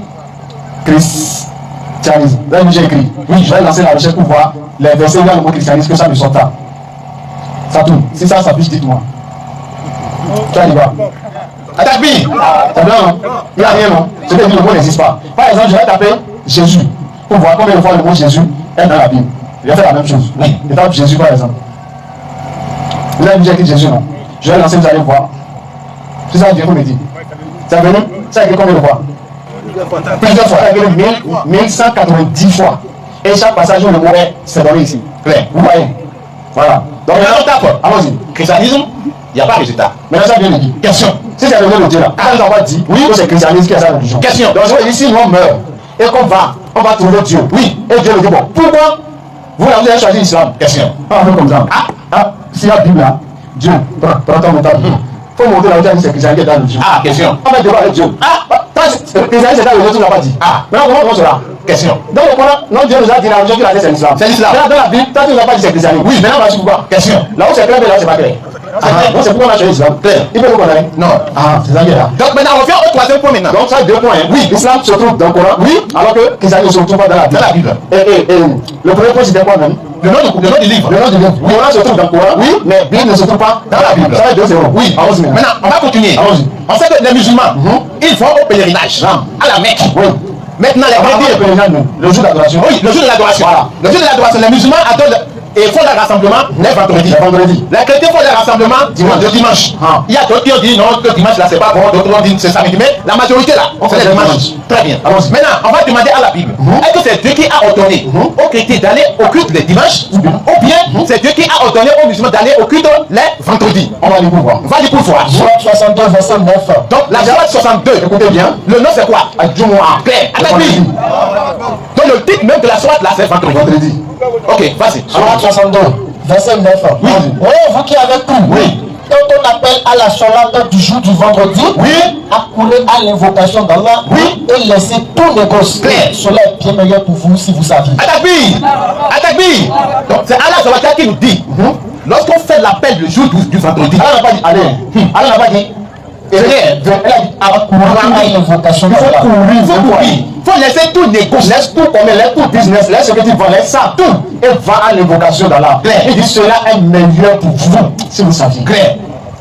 Christianisme. Là, j'ai écrit. Oui, je vais lancer la recherche pour voir les versets où il y a le mot christianisme, que ça me sort là. Ça tourne. Si ça s'affiche, dites-moi. Ça y va. Attaque B. C'est blanc, non? Il n'y a rien, non? Je te dis, le mot n'existe pas. Par exemple, je vais taper Jésus pour voir combien de fois le mot Jésus est dans la Bible. Je vais faire la même chose. Oui. Je tape Jésus, par exemple. Vous avez déjà écrit Jésus, non? Je vais lancer, vous allez voir. Si ça vient, vous me dites. C'est venu? Ça a écrit combien de fois? Plusieurs fois. Ça a écrit 1190 fois. Et chaque passage où le mot est, c'est donné ici. Clair. Vous voyez? Voilà. Donc maintenant, tape. Allons-y. Christianisme, il n'y a pas de résultat. Maintenant, ça vient de qui? Question. Si c'est le nom de Dieu là, quand on va dire oui, que c'est christianisme qui a sa religion. Question. Donc je vais dire si l'homme meurt et qu'on va trouver Dieu. Oui. Et Dieu le dit bon. Pourquoi vous avez choisi l'islam? Question. Pas un peu comme ça. S'il y a la Bible là, Dieu, prends ton métal. Faut monter là où c'est christianisme qui est dans la religion. Question. On va débat avec Dieu. Christianisme c'est dans la religion, tu ne l'as pas dit. Maintenant comment on sera? Question. Donc le Coran, non, Dieu nous a dit la religion qu'il a dit c'est l'islam. C'est l'islam. Dans la Bible, toi tu ne l'as pas dit c'est christianisme. Oui. Maintenant on va suivre pourquoi? Question. Là où c'est clair, mais là où c'est pas clair. Donc c'est pourquoi on a choisi l'islam. Clair. Il peut nous connaître? Non. C'est ça qui est là. Donc maintenant, on revient au troisième point maintenant. Donc ça 2 points. Oui, l'islam se trouve dans le Coran. Oui, alors que christianisme ne se trouve pas dans la Bible. Dans la Bible. Et le premier point c'était quoi même? Le nom du livre. Le nom du livre. Le Coran se trouve dans le Coran. Oui, mais la Bible ne se trouve pas dans la Bible. Ça va être 2-0. Oui, allons-y. Maintenant, on va continuer. Allons-y. On sait que les musulmans, ils vont au pèlerinage, à la Mecque. Oui. Maintenant, les chrétiens, le jour d'adoration. oui, le jour de l'adoration. Voilà. Le jour de l'adoration, les musulmans adorent et font leur rassemblement les vendredis. Les chrétiens font leur rassemblement le dimanche. Il y a d'autres qui ont dit non, que dimanche là c'est pas bon, d'autres ont dit c'est samedi. Mais la majorité là, c'est le dimanche. Très bien. Maintenant, on va demander à la Bible, est-ce que c'est Dieu qui a ordonné aux chrétiens d'aller au culte les dimanches, ou bien c'est Dieu qui a ordonné aux musulmans d'aller au culte les vendredis? On va lire pour voir. On va lire pour voir. Joël 62, verset 9. Donc la Joël 62, Écoutez bien. le nom c'est quoi? Adjouma. Claire. Donc le titre même de la soirée là c'est vendredi. Ok, vas-y. Joël 62, verset 9. Oui. Oh, vous qui avez tout. Oui. Quand on appelle à la solade du jour du vendredi, Oui. accourez à l'invocation d'Allah, Oui. et laissez tout négoce. Claire. Cela est bien meilleur pour vous si vous saviez. Attaque. Donc c'est Allah Zawata qui nous dit, lorsqu'on fait l'appel le jour du vendredi, Allah n'a pas dit allez. Allah n'a pas dit. Elle a dit accourez à l'invocation Il faut d'Allah. courir. il faut laisser tout négocier. Laisse tout comme laisse tout business, laisse ce que tu vends, laisse ça tout et va à l'invocation d'Allah. Claire. Il dit cela est meilleur pour vous si vous saviez. Clair.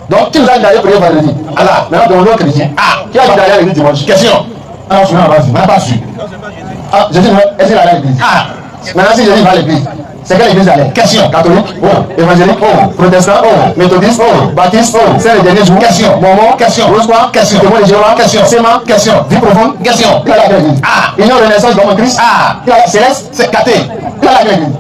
Donc tu nous as dit d'aller prier vendredi. Allah. Maintenant dans le chrétien. Qui a dit d'aller à l'église dimanche? Question. Ah, je On n'a pas su. je dis est-ce qu'il allait à l'église? Maintenant si je dis va à l'église, c'est quelle église allait? Question. Catholique? Évangélique? Protestant? Méthodiste? Baptiste? C'est les derniers jours? Question. Mormon? Question. Rose quoi? Question. Témoin de Jéhovah? Question. Séma? Question. Vie profonde? Question. Qui a la l'église? Union Renaissance d'Homme en Christ? Qui a la Céleste? C'est caté. Qui a la l'église?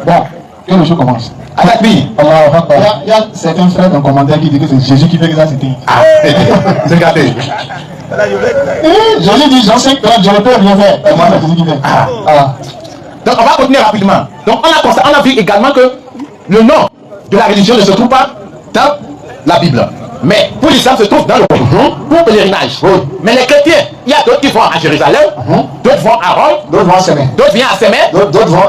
Bon, que le show commence. Attaque. Il y a certains frères dans le commentaire qui disent que c'est Jésus qui fait que ça c'était. C'est caté. Jésus dit Jean 5, je ne peux rien faire. Et moi, c'est Jésus qui fait. Donc on va continuer rapidement. Donc on a vu également que le nom de la religion ne se trouve pas dans la Bible. Mais pour l'islam se trouve dans le Coran. Pour pèlerinage. Mais les chrétiens, il y a d'autres qui vont à Jérusalem, d'autres vont à Rome, D'autres vont à Sémé. d'autres viennent à Sémé, D'autres vont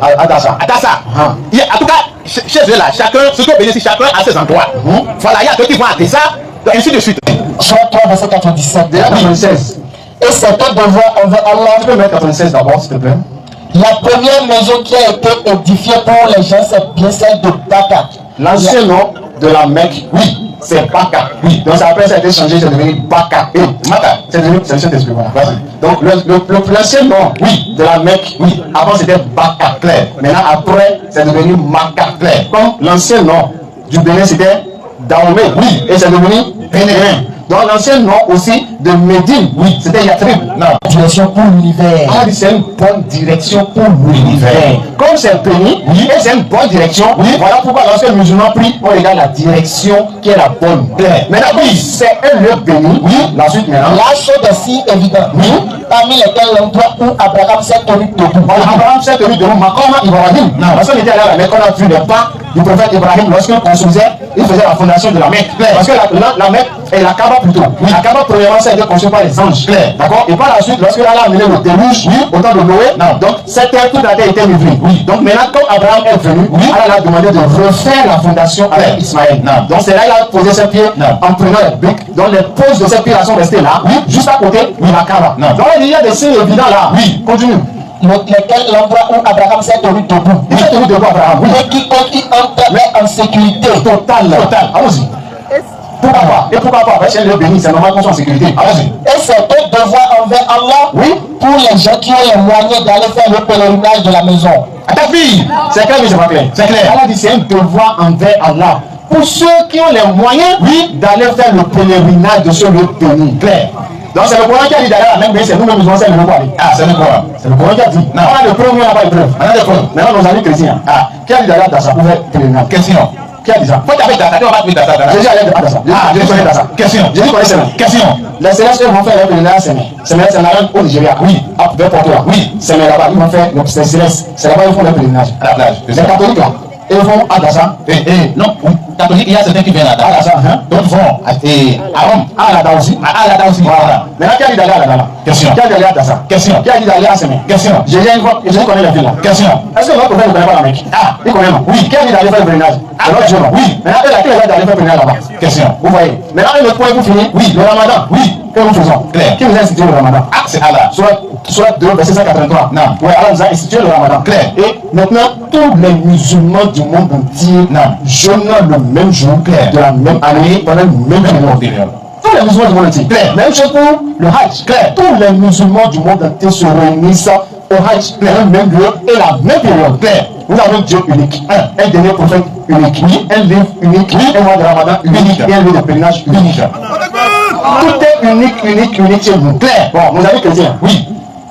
à Dassa. à Tassa. En tout cas, chez eux là, chacun, ce que bénéficie chacun à ses endroits. Voilà, il y a d'autres qui vont à Tessa, ainsi de suite. Joël 3, verset 97. Déjà 96. Et c'est un devoir envers Allah. Tu peux mettre 96 d'abord, s'il te plaît. La première maison qui a été édifiée pour les gens, c'est bien celle de Baka. L'ancien nom de la Mecque, oui, c'est Baka. Oui. Donc après ça a été changé, c'est devenu Baka. Et Maka, c'est devenu, c'est le Saint-Esprit. Voilà. Donc l'ancien nom, oui, de la Mecque, oui, avant c'était Baka. Clair. Maintenant après, c'est devenu Maka. Clair. Comme l'ancien nom du Bénin c'était Dahomey, oui, et c'est devenu Bénin. Donc l'ancien nom aussi de Médine, oui, c'était Yatrib. Direction pour l'univers. C'est une bonne direction pour l'univers. Comme c'est un pays, Oui. Et c'est une bonne direction. Oui. Voilà pourquoi lorsque le musulman prie, on regarde la direction qui est la bonne. Maintenant, oui, c'est un lieu béni. Oui. La suite maintenant. Là, sont des signes évidents. Oui. Parmi lesquels l'endroit où Abraham s'est tenu debout. Abraham s'est tenu debout. Makoma Ibrahim. Non, parce qu'on était allé à la Mecque, on a vu les pas du prophète Ibrahim lorsqu'il construisait, il faisait la fondation de la Mecque. Parce que la Mecque est la Kaaba plutôt. Oui. La Kaaba, premièrement, ça a été construit par les anges. D'accord. Et par la suite, lorsque Allah a amené le déluge, oui, au temps de Noé, donc cette terre, toute la terre était livrée. Oui. Donc maintenant, quand Abraham est venu, oui, Allah a demandé de refaire la fondation avec Ismaël. Donc c'est là qu'il a posé ses pieds en prenant les briques. Donc les poses de ses pieds là sont restées là, oui, juste à côté de la Kaaba. Donc il y a des signes évidents là. Oui, continue. Lesquels l'endroit où Abraham s'est tenu debout. Il s'est tenu debout, Abraham. Oui. Et quiconque y entre met en sécurité totale. Allons-y. Pourquoi pas? Et pourquoi pas? Parce que le béni, c'est normal qu'on soit en sécurité. Allons-y. Et c'est un devoir envers Allah, oui, pour les gens qui ont les moyens d'aller faire le pèlerinage de la maison. À ta fille, c'est clair, mais c'est pas clair. C'est clair. Allah dit c'est un devoir envers Allah. Pour ceux qui ont les moyens, oui, d'aller faire le pèlerinage de ce lieu béni. Clair. Donc c'est le Coran qui a dit d'aller à la même, mais c'est nous-mêmes musulmans, c'est le Coran. Ah, c'est le Coran. C'est le Coran qui a dit. Non. On a le preuve, on n'a pas de preuve. On a des preuves. Maintenant, nos amis chrétiens. Ah, qui a dit d'aller à Dassa pour faire pèlerinage? Question. Qui a dit ça? Faut t'appeler Dassa, tu vas pas appeler Dassa. Jésus allait à Dassa. Ah, Jésus connaît Dassa. Question. Jésus connaît Sénat. Question. Les Célestes vont faire le pèlerinage à Sénat. Sénat, c'est la reine au Nigeria. Oui. Ah, vers Porto-là. Oui. Sénat là-bas, ils vont faire le Céleste. C'est là-bas ils font le pèlerinage. À la plage. Les catholiques là, ils vont à Dassa. Non. Catholique, il y a certains qui viennent à Dassa. D'autres vont à Rome. À Alada aussi. À Alada aussi. Voilà. Maintenant, qui a dit d'aller à Alada? Question. Qui a dit d'aller à Dassa? Question. Qui a dit d'aller à Sénat? Question. Je connais la ville là. Question. Est-ce que notre prophète ne connaît pas la Mecque? Ah, il connaît non? Oui. Qui a dit d'aller faire le pèlerinage? C'est notre Dieu non? Oui. Maintenant, il a qui a dit d'aller faire le pèlerinage là-bas? Question. Vous voyez. Maintenant, un autre point pour finir. Oui. Le Ramadan. Oui. Que nous faisons? Claire. Qui nous a institué le Ramadan? Ah, c'est Allah. Soit 2, verset 183. Non. Oui, Allah nous a institué le Ramadan. Claire. Et maintenant, tous les musulmans du monde entier jeûnent le même jour, de la même année, pendant le même période. Tous les musulmans du monde entier. Claire. Même chose pour le Hajj. Claire. Tous les musulmans du monde entier se réunissent au Hajj, le même lieu et la même période. Claire. Nous avons un Dieu unique, un dernier prophète unique, un livre unique, un mois de Ramadan unique et un lieu de pèlerinage unique. Tout est unique chez vous. Claire. Bon, vous avez chrétiens. Oui.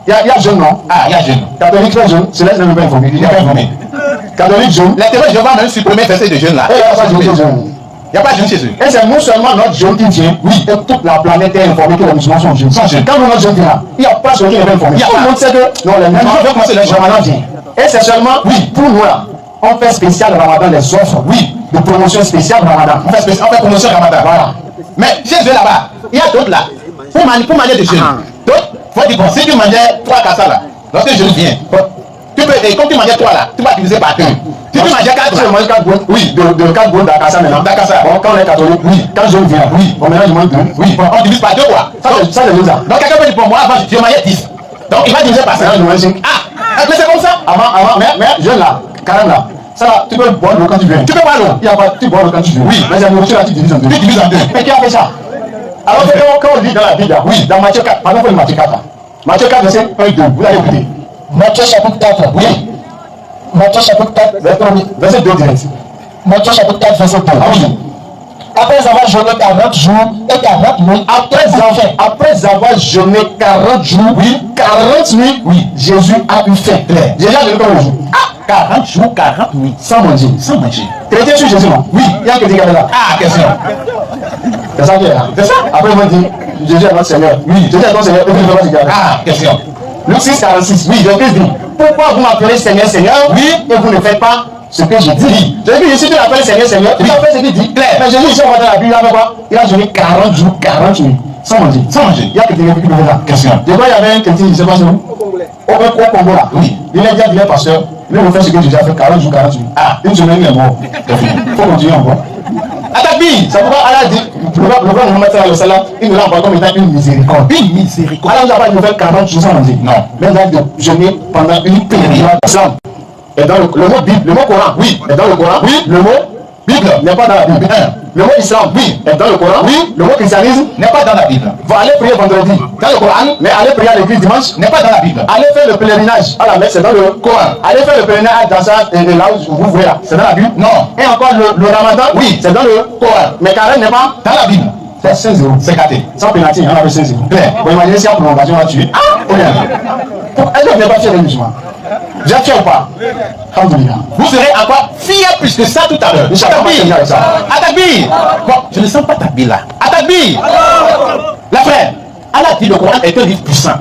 Il y a jeune, non? Ah, il y a jeune. Catholique très jeune, Céleste ne veut pas informer. Il n'est pas informé. Catholique jeune. Les témoins, je vais même supprimer verset de jeune là. Il n'y a pas de jeune. Il n'y a pas de jeune chez eux. Et c'est non seulement notre jeune qui vient, oui, et toute la planète est informée que les musulmans sont jeunes. Quand notre jeune vient là, il n'y a pas celui qui n'est pas informé. Tout le monde sait que non, les musulmans veulent commencer le Ramadan vient. Et c'est seulement, oui, pour nous là, on fait spécial Ramadan, les offres, oui, de promotion spéciale Ramadan. On fait promotion Ramadan, voilà. Mais chez eux là-bas, il y a d'autres là. Pour manger des jeunes. D'autres, il faut dire, bon, si tu mangeais 3 cassas là, lorsque je viens, tu peux, et quand tu mangeais 3 là, tu vas diviser par 2. Si tu mangeais 4, tu manges 4 boules, oui, de 4 boules d'Akassa maintenant. D'Akassa. Bon, quand on est catholique, oui. Quand je viens, oui. Bon, maintenant je mange 2. Oui. Bon, on divise par 2 quoi. Ça c'est nous ça. Donc quelqu'un peut dire pour moi, avant je mangeais 10. Donc il va diviser par 5. Je mange 5. Ah, mais c'est comme ça. Avant, mais jeune là, carême là. Ça, tu peux boire l'eau quand tu viens. Tu peux boire l'eau. Il y a pas, tu bois l'eau quand tu viens. Oui. Mais la nourriture là, tu divises en 2. Tu divises en 2. Mais qui a fait ça? Alors quand on lit dans la Bible, oui, dans Matthieu 4, par exemple, Matthieu 4, Matthieu 4, verset 1 et 2, vous allez écouter. Matthieu chapitre 4, oui. Matthieu chapitre 4, verset 2 direct. Matthieu chapitre 4, verset 2. Ah oui. Après avoir jeûné 40 jours et 40 nuits, après avoir jeûné 40 jours, oui, 40 nuits, oui, Jésus a eu faim. Jésus a jeûné combien de jours? 40 jours, 40 nuits. Sans manger. Sans manger. Chrétien sur Jésus, non? Oui, il y a un chrétien qui est là. Ah, question. C'est ça qui est là. C'est ça. Après, il m'a dit, Jésus est notre Seigneur. Oui, Jésus est notre Seigneur. Ah, question. Luc 6, 46. Oui, Jésus dit, pourquoi vous m'appelez Seigneur, Seigneur? Oui, et vous ne faites pas ce que je dis. Jésus dit, si tu l'appelles Seigneur, Seigneur, tu vas faire ce qu'il dit. Claire. Mais Jésus, ici, on va dans la Bible, il a fait quoi? Il a jeûné 40 jours, 40 nuits. Sans manger. Sans manger. Il y a quelqu'un qui me fait ça. Question. Des fois, il y avait un chrétien, je ne sais pas si vous. Au Congo là. Oui. Il a dit à un pasteur, lui, il fait ce que Jésus a fait 40 jours, 40 nuits. Ah, une semaine, il est mort. Il faut continuer encore. À ta vie, c'est pourquoi Allah dit, le roi Mohammed sallallahu alayhi wa sallam, il nous l'a envoyé comme étant une miséricorde. Une miséricorde. Allah nous a pas dit de faire 40 jours sans manger. Non. Mais il a dit de jeûner pendant une période. Et dans le mot Bible, le mot Coran, oui. Et dans le Coran, oui. Le mot Bible n'est pas dans la Bible. Le mot Islam, oui. Et dans le Coran, oui. Le mot christianisme n'est pas dans la Bible. Va aller prier vendredi dans le Coran, mais aller prier à l'église dimanche n'est pas dans la Bible. Allez faire le pèlerinage à la Mecque, c'est dans le Coran. Allez faire le pèlerinage dans ça, et là où vous voyez là, c'est dans la Bible. Non. Et encore le Ramadan, oui, c'est dans le Coran. Mais carême n'est pas dans la Bible. C'est 5-0. C'est gâté. Sans pénalty, on avait 5-0. Clair. Vous imaginez si en prolongation, on va tuer. Est-ce que vous n'êtes pas fier de musulmans? Vous êtes fier ou pas? Alhamdulillah. Vous serez encore fiers plus que ça tout à l'heure. Atakbir. Bon, je ne sens pas Takbir là. Atakbir. La frère, Allah dit le Coran est un livre puissant,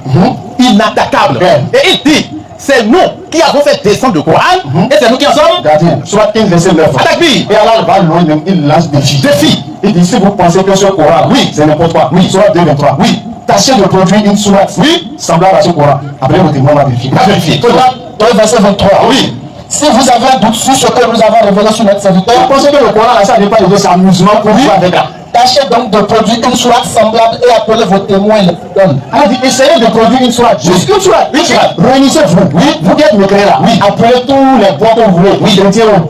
inattaquable. Et il dit, c'est nous qui avons fait descendre le Coran et c'est nous qui en sommes. Regardez, soit 15 verset 9. Atakbir. Et Allah va loin, il lance des défis. Il dit, si vous pensez que ce Coran, oui, c'est n'importe quoi. Oui, soit 2, 23. Oui, tâchez de produire une sourate, oui, semblable à ce Coran. Après, vos témoins vont vérifier. Va vérifier. Dans le verset 23. Oui. Si vous avez un doute sur ce que nous avons révélé sur notre serviteur, vous pensez que le Coran, là, ça n'est pas de amusement pour vous avec là. Tâchez donc de produire une sourate semblable et appelez vos témoins et les fidèles. Alors, essayez de produire une sourate. Juste une sourate. Une sourate. Réunissez-vous. Oui, vous qui êtes mécréés là. Oui. Appelez tous les bois que vous voulez. Oui,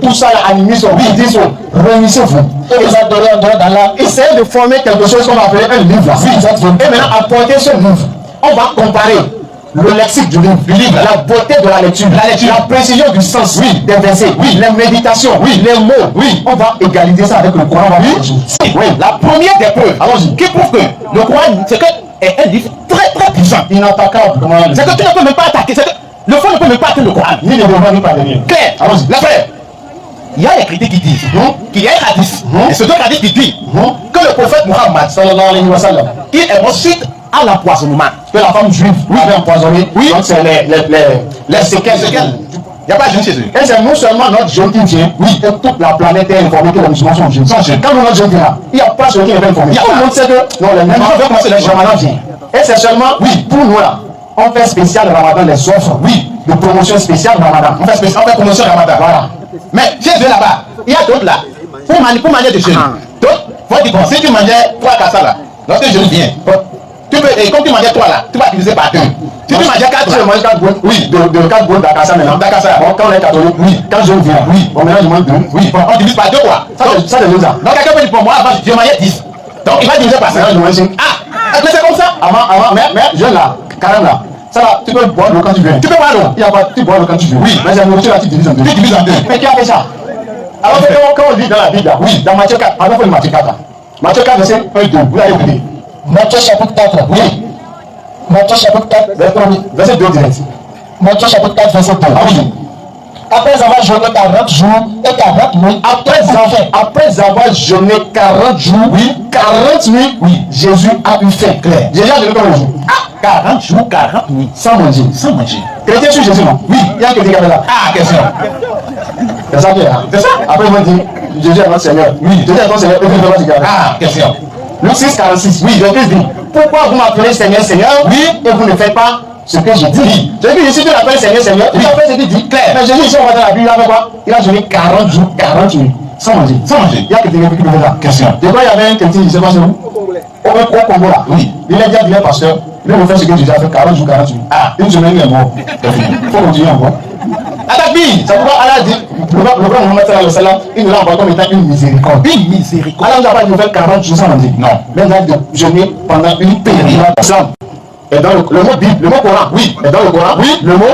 tout ça, là, animisme, oui, disons. Réunissez-vous. Et vous adorez en dehors d'Allah. Essayez de former quelque chose qu'on va appeler un livre. Oui, exactement. Et maintenant, apportez ce livre. On va comparer le lexique du livre, la beauté de la lecture, la précision du sens, oui, des versets, oui, les méditations, oui, les mots, oui. On va égaliser ça avec le Coran. Oui. La première des preuves qui prouve que le Coran est un livre très très puissant, inattaquable. C'est que tu ne peux même pas attaquer. Le fond ne peut même pas atteindre le Coran. Ni les devants ni pas les miens. Claire. La frère, il y a des critiques qui disent qu'il y a un hadith, et ce deux hadiths qui dit que le prophète Muhammad sallallahu alayhi wa sallam, il est mort suite à l'empoisonnement. Que la femme juive avait empoisonné. Oui. Donc c'est les séquelles. Il n'y a pas de jeûne chez eux. Et c'est non seulement notre jeûne qui vient, oui, et toute la planète est informée que les musulmans sont jeûnes. Quand notre jeûne vient là, il n'y a pas celui qui est informé. Tout le monde sait que non, les musulmans veulent commencer le Ramadan vient. Et c'est seulement, oui, pour nous là, on fait spécial Ramadan, les offres, oui, de promotion spéciale Ramadan. On fait promotion Ramadan, voilà. Mais chez eux là-bas, il y a d'autres là, pour manier de jeûne. D'autres vont dire, bon, si tu mangeais 3 cassas là, lorsque je viens, tu peux, et comme tu mangeais 3 là, tu vas diviser par 2. Si tu mangeais 4, je mange 4 boules, oui, de 4 boules d'Akassa maintenant. D'Akassa, bon, quand on est catholique, oui, quand je viens, oui, bon, maintenant je mange 2, oui, bon, on divise par 2 quoi. Ça c'est nous ça. Donc quelqu'un peut dire pour moi, avant je mangeais 10. Donc il va diviser par 5, je mange 5. Ah, mais c'est comme ça. Avant, mais je là, carrément là. Ça là, tu peux boire l'eau quand tu veux. Tu peux boire l'eau. Il y a pas, tu bois l'eau quand tu veux. Oui, mais la nourriture là, tu divises en 2. Tu divises en 2. Mais qui a fait ça? Alors que quand on lit dans la Bible là, oui, dans Matthieu 4, on va faire Matthieu 4 là. Matthieu 4, verset 1 et 2, vous l'avez écouté. Matthieu chapitre 4. Oui. Matthieu chapitre 4, verset 2 direct. Matthieu chapitre 4, verset 2. Ah oui. Après avoir jeûné 40 jours et 40 nuits, après avoir jeûné 40 jours, oui, 40 nuits, oui, Jésus a eu faim. Clair. Jésus a jeûné combien de jours? 40 jours, 40 nuits. Sans manger. Sans manger. Chrétien sur Jésus, non? Oui, il y a quelqu'un qui avait là. Ah, question. C'est ça qui est là. C'est ça. Après, ils vont dire, Jésus est notre Seigneur. Oui, Jésus est notre Seigneur. Et puis, il va dire, ah, question. Luc 6, 46. Oui, Jésus dit, pourquoi vous m'appelez Seigneur, Seigneur? Oui, et vous ne faites pas ce que je dis. Jésus dit, si tu l'appelles Seigneur, Seigneur, il a fait ce qu'il dit. Clair. Mais Jésus, ici, on va dans la Bible, il a fait quoi? Il a jeûné 40 jours, 40 nuits. Sans manger. Sans manger. Il y a quelqu'un qui peut faire ça. Question. De quoi il y avait un chrétien, je ne sais pas c'est où? Au Congo là. Oui. Il a dit à pasteur, il va faire ce que Jésus a fait 40 jours, 40 nuits. Ah, une semaine, il est mort. Il faut continuer encore. Attaque-bille. C'est pourquoi Allah dit, le prophète Mohammed sallallahu alayhi wa sallam, il nous l'a envoyé comme étant une miséricorde. Une miséricorde. Allah nous a pas dit de faire 40 jours sans manger. Non. Mais il a dit de jeûner pendant une période. Islam. Et dans le mot Bible, le mot Coran, oui. Et dans le Coran, oui. Le mot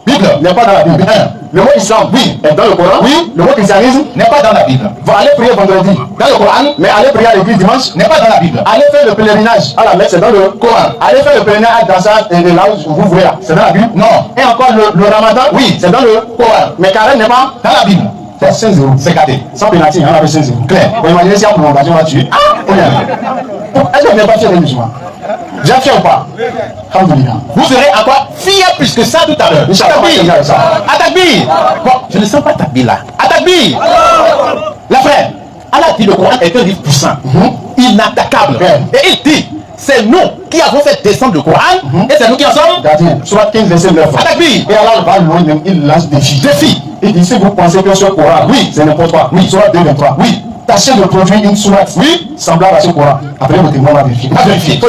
Bible n'est pas dans la Bible. Le mot Islam, oui. Et dans le Coran, oui. Le mot christianisme n'est pas dans la Bible. Vous allez prier vendredi dans le Coran, mais allez prier à l'église dimanche n'est pas dans la Bible. Allez faire le pèlerinage à la Mecque, c'est dans le Coran. Allez faire le pèlerinage dans ça, et là où vous voulez là, c'est dans la Bible. Non. Et encore le Ramadan, oui, c'est dans le Coran. Mais carême n'est pas dans la Bible. C'est 5-0. C'est gâté. Sans pénalty, on avait 5-0. Clair. Vous imaginez si en prolongation, on va tuer. Est-ce que vous n'êtes pas fier des musulmans? Vous êtes fier ou pas? Alhamdulillah. Vous serez encore fiers plus que ça tout à l'heure. Atakbir. Bon, je ne sens pas Takbir là. Atakbir. La frère, Allah dit le Coran est un livre puissant, inattaquable. Et il dit, c'est nous qui avons fait descendre le Coran et c'est nous qui en sommes. Regardez, soit 15 verset 9. Atakbir. Et Allah va loin, il lance des défis. Il dit, si vous pensez que ce Coran, oui, c'est n'importe quoi. Oui, soit 2, 23. Oui. Tâchez de produire une sourate, oui, semblable à ce Coran. Après, vos témoins vont vérifier. Va vérifier.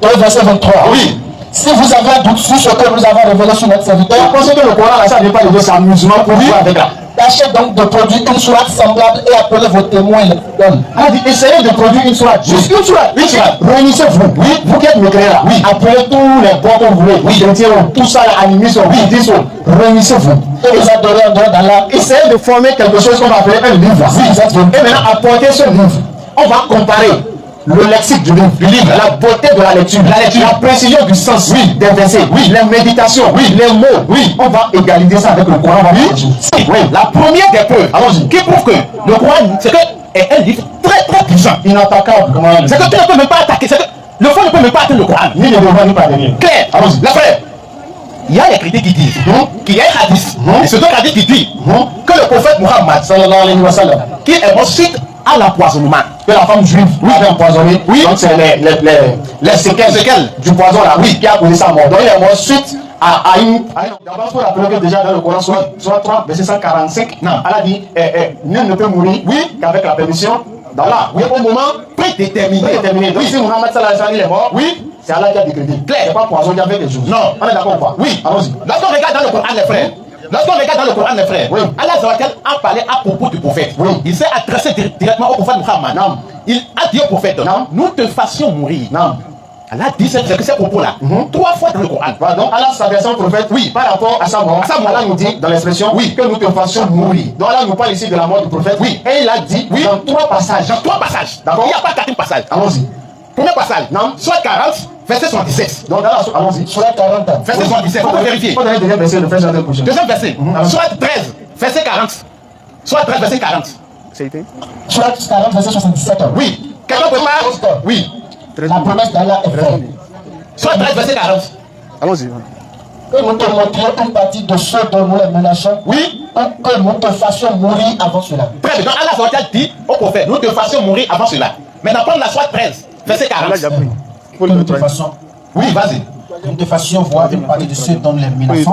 Dans le verset 23. Oui. Si vous avez un doute sur ce que nous avons révélé sur notre serviteur, vous pensez que le Coran, là, ça n'est pas de amusement pour vous avec là. Tâchez donc de produire une sourate semblable et appelez vos témoins et les fidèles. On dit, essayez de produire une sourate. Juste une sourate. Une sourate. Réunissez-vous. Oui, vous qui êtes mécréés là. Oui. Appelez tous les bois que vous voulez. Oui, tout ça, animisme, oui, disons. Réunissez-vous. Et vous adorez en dehors d'Allah. Essayez de former quelque chose qu'on va appeler un livre. Oui, exactement. Et maintenant, apportez ce livre. On va comparer le lexique du livre, la beauté de la lecture, la précision du sens des versets, les méditations, les mots, on va égaliser ça avec le Coran. La première des preuves qui prouve que le Coran, c'est que est un livre très très puissant, inattaquable. C'est que tu ne peux même pas attaquer, c'est que le fond ne peut même pas atteindre le Coran. Ni le devant ni pas derrière. Clair. La frère, il y a les critiques qui disent qu'il y a un hadith, et c'est un hadith qui dit que le prophète Muhammad sallallahu alayhi wa sallam, qui est mort suite à l'empoisonnement, que la femme juive avait empoisonné, donc c'est les séquelles du poison là, qui a causé sa mort. Donc il est mort suite à une. D'abord, il faut rappeler que déjà dans le Coran, soit 3, verset 145, elle a dit nul ne peut mourir qu'avec la permission d'Allah. Au moment prédéterminé. Donc si Muhammad sallallahu alayhi wa sallam est mort, c'est Allah qui a décrété. Claire. C'est pas poison qui a fait quelque chose. Non. On est d'accord ou pas? Oui. Allons-y. Lorsqu'on regarde dans le Coran, les frères, Allah a parlé à propos du prophète. Il s'est adressé directement au prophète Muhammad. Il a dit au prophète, nous te fassions mourir. Allah dit ces propos-là 3 fois dans le Coran. Donc Allah s'adresse au prophète par rapport à sa mort. Allah nous dit dans l'expression que nous te fassions mourir. Donc Allah nous parle ici de la mort du prophète. Et il a dit dans 3 passages. D'accord. Il n'y a pas 4 passages. Allons-y. Premier passage, soit 40, verset 77. Donc allons-y. Soit 40, verset 77. Il faut vérifier. Il faut donner le deuxième verset, le verset de prochain. Deuxième verset, soit 13, verset 40. Soit 13, verset 40. Soit 40, verset 77. Oui. Quelqu'un prépare? Oui. La promesse d'Allah est vraie. Soit 13, verset 40. Allons-y. Que nous te montrions une partie de ceux dont nous les menaçons. Que nous te fassions mourir avant cela. Très bien. Donc Allah dit au prophète, nous te fassions mourir avant cela. Maintenant, prendre la soit 13, verset 40. Que nous te fassions. Oui, vas-y. Que nous te fassions voir une partie de ceux dont nous les menaçons.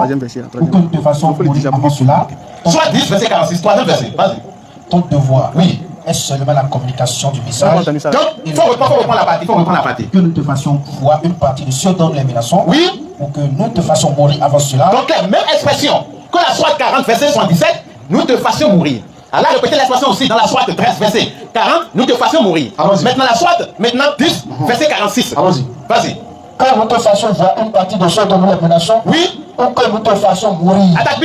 Ou que nous te fassions mourir avant cela. Soit 10, verset 46, troisième verset. Vas-y. Ton devoir est seulement la communication du message. Donc, il faut reprendre la partie. Que nous te fassions voir une partie de ceux dont nous les menaçons. Ou que nous te fassions mourir avant cela. Donc, la même expression que la soit 40, verset 77, nous te fassions mourir. Allah a répété l'expression aussi dans la soit 13, verset 40, nous te fassions mourir. Maintenant, la soit, 10, verset 46. Allons-y. Vas-y. Que nous te fassions voir une partie de ceux dont nous les menaçons. Ou que nous te fassions mourir. Attaque.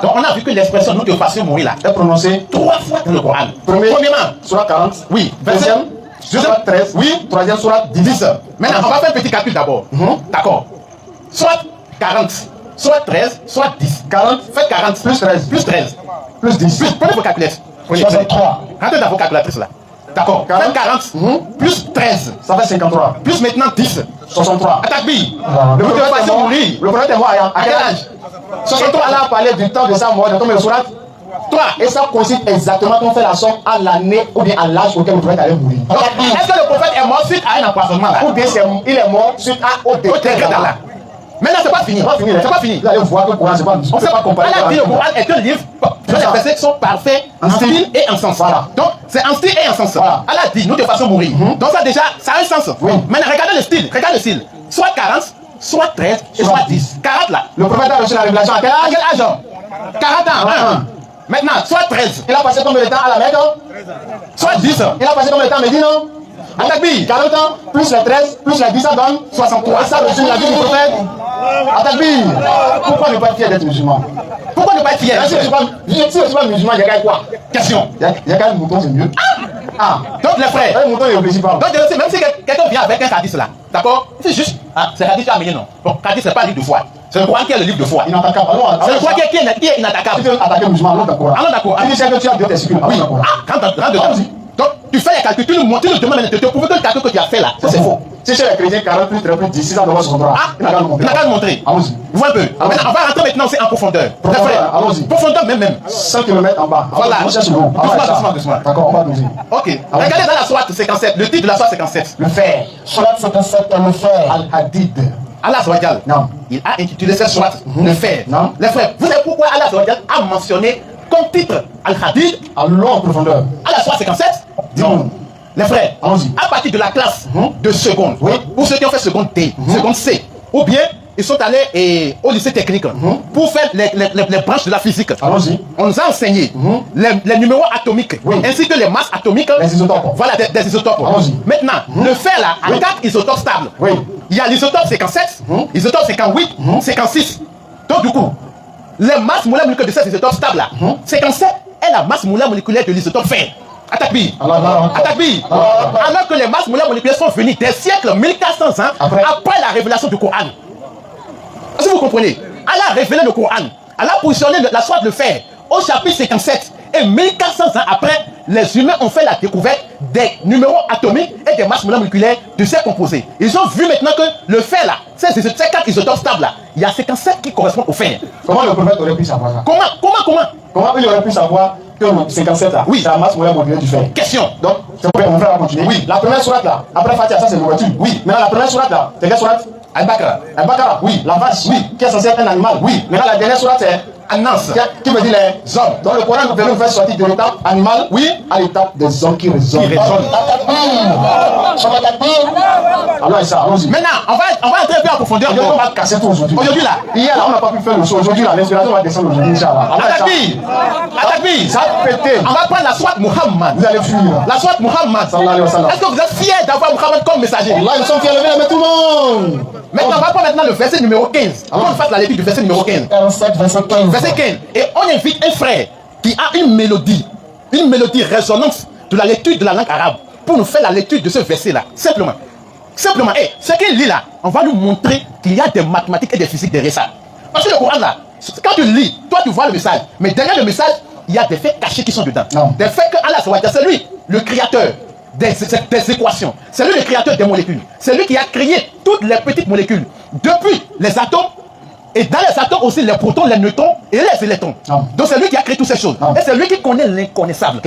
Donc, on a vu que l'expression nous te fassions mourir là est prononcée 3 fois dans le Coran. Premièrement, soit 40. Deuxième, soit 13. Troisième, soit 10. Maintenant, on va faire un petit calcul d'abord. D'accord. Soit 40, soit 13, soit 10. 40, faites 40 plus 13. Plus 13. Plus 10. Prenez vos calculettes. 63. Rentrez dans vos calculatrices là. D'accord. Faites 40 plus 13. Ça fait 53. Plus maintenant 10. 63. Attaque B. Le prophète est mort à quel âge? 63. Allah a parlé du temps de sa mort dans le Surat 3. Et ça consiste exactement quand on fait la somme à l'année ou bien à l'âge auquel le prophète allait mourir. Est-ce que le prophète est mort suite à un empoisonnement là? Ou bien il est mort suite au décret d'Allah? Maintenant, c'est pas fini. C'est pas fini. Vous allez voir que le Coran, c'est pas. On ne sait pas comparer. Allah dit le Coran est un livre dont les versets sont parfaits en style et en sens. Voilà. Donc, c'est en style et en sens. Voilà. Allah dit, nous de façon mourir. Donc, ça déjà, ça a un sens. Maintenant, regardez le style. Regarde le style. Soit 40, soit 13 et soit 10. 40 là. Le prophète a reçu la révélation à quel âge? 40 ans. Maintenant, soit 13. Il a passé combien de temps à la Mecque? Soit 10. Il a passé combien de temps à Médine? Attaque 40 ans, plus les 13, plus les 10, ça donne 63. Et ça reçu la vie du prophète. Attaque. Pourquoi ne pas être fier d'être musulman? Pourquoi ne pas être fier? Si je ne suis pas musulman, il y a quoi? Question. Il y a qu'un mouton, c'est mieux. Donc les frères. Un mouton, il réfléchit pas. Donc même si quelqu'un vient avec un hadith là, d'accord? C'est juste, c'est hadith qui a amené non. Donc hadith c'est pas un livre de foi. C'est le Coran qui est le livre de foi. Inattaquable. C'est le Coran qui est inattaquable. Si tu veux attaquer le musulman, allons d'accord. Allons d'accord. Tu dis que tu as deux testicules. Oui. Rentre dedans. Donc tu fais les calculs, tu nous demandes de te prouver que le calcul que tu as fait là, c'est faux. Si chez les chrétiens, 40 plus 13 plus 10, ça doit se montrer. Il n'a qu'à le montrer. Allons-y. Vois un peu. On va rentrer maintenant aussi en profondeur. Allons-y. Profondeur même. 100 km en bas. Voilà. Doucement. D'accord, on va nous. Ok. Regardez dans la sourate 57, le titre de la sourate 57. Le fer. Sourate 57, le fer. Al-Hadid. Allah Swajal. Non. Il a intitulé cette sourate le fer. Non. Les frères, vous savez pourquoi Allah Swajal a mentionné comme titre Al-Hadid Allons en profondeur. à la sourate 57? Non. Les frères, à partir de la classe de seconde, pour ceux qui ont fait seconde D, seconde C, ou bien ils sont allés au lycée technique pour faire les branches de la physique. Allons-y. On nous a enseigné les numéros atomiques, ainsi que les masses atomiques. Les isotopes. Voilà, des isotopes. Maintenant, le fer là, a 4 isotopes stables. Il y a l'isotope 57, l'isotope 58, 56. Donc du coup, les masses moléculaires de ces isotopes stables là, 57 est la masse moléculaire de l'isotope fer. Atakbi. Atakbi. Alors que les masses moléculaires sont venus des siècles 1400 ans après la révélation du Coran. Est-ce que vous comprenez? Allah a révélé le Coran. Allah a positionné la soie de le faire au chapitre 57. Et 1400 ans après, les humains ont fait la découverte des numéros atomiques et des masses moléculaires de ces composés. Ils ont vu maintenant que le fer là, ces 4 isotopes stables là, il y a 57 qui correspondent au fer. Comment le prophète aurait pu savoir ça? Comment il aurait pu savoir que le 57 là, oui, c'est la masse moléculaire du fer? Question. Donc, c'est pourquoi mon frère va continuer. Oui. La première sourate là, après Fatiha, ça c'est l'ouverture. Oui. Maintenant la première sourate là, c'est quelle sourate? Al-Baqarah. Al-Baqarah, oui. La vache, oui. Qui est censée être un animal? Oui. Maintenant la dernière sourate c'est An-Nas, qui veut dire les hommes. Donc le Coran nous fait sortir de l'étape animale, oui, à l'étape des hommes qui raisonnent. Alors ça, allons-y. Maintenant, on va entrer un peu en profondeur. On va casser tout aujourd'hui. Aujourd'hui là. Hier là, on n'a pas pu faire le show. Aujourd'hui là, l'inspiration va descendre aujourd'hui, Inch'Allah. Atakbi. Ça a pété. On va prendre la sourate Muhammad. Vous allez fuir. La sourate Muhammad. Est-ce que vous êtes fiers d'avoir Muhammad comme messager? Là, ils sont fiers de lever, mais tout le monde. Maintenant, on va prendre le verset numéro 15. On va faire la lecture du verset numéro 15. 47, verset 15. Verset 15. Et on invite un frère qui a une mélodie résonante de la lecture de la langue arabe pour nous faire la lecture de ce verset-là. Simplement. Et ce qu'il lit là, on va nous montrer qu'il y a des mathématiques et des physiques derrière ça. Parce que le Coran là, quand tu lis, toi tu vois le message, mais derrière le message, il y a des faits cachés qui sont dedans. Non. Des faits que Allah, c'est lui, le créateur des équations. C'est lui le créateur des molécules. C'est lui qui a créé toutes les petites molécules. Depuis les atomes, et dans les atomes aussi, les protons, les neutrons et les électrons. Non. Donc c'est lui qui a créé toutes ces choses. Non. Et c'est lui qui connaît l'inconnaissable.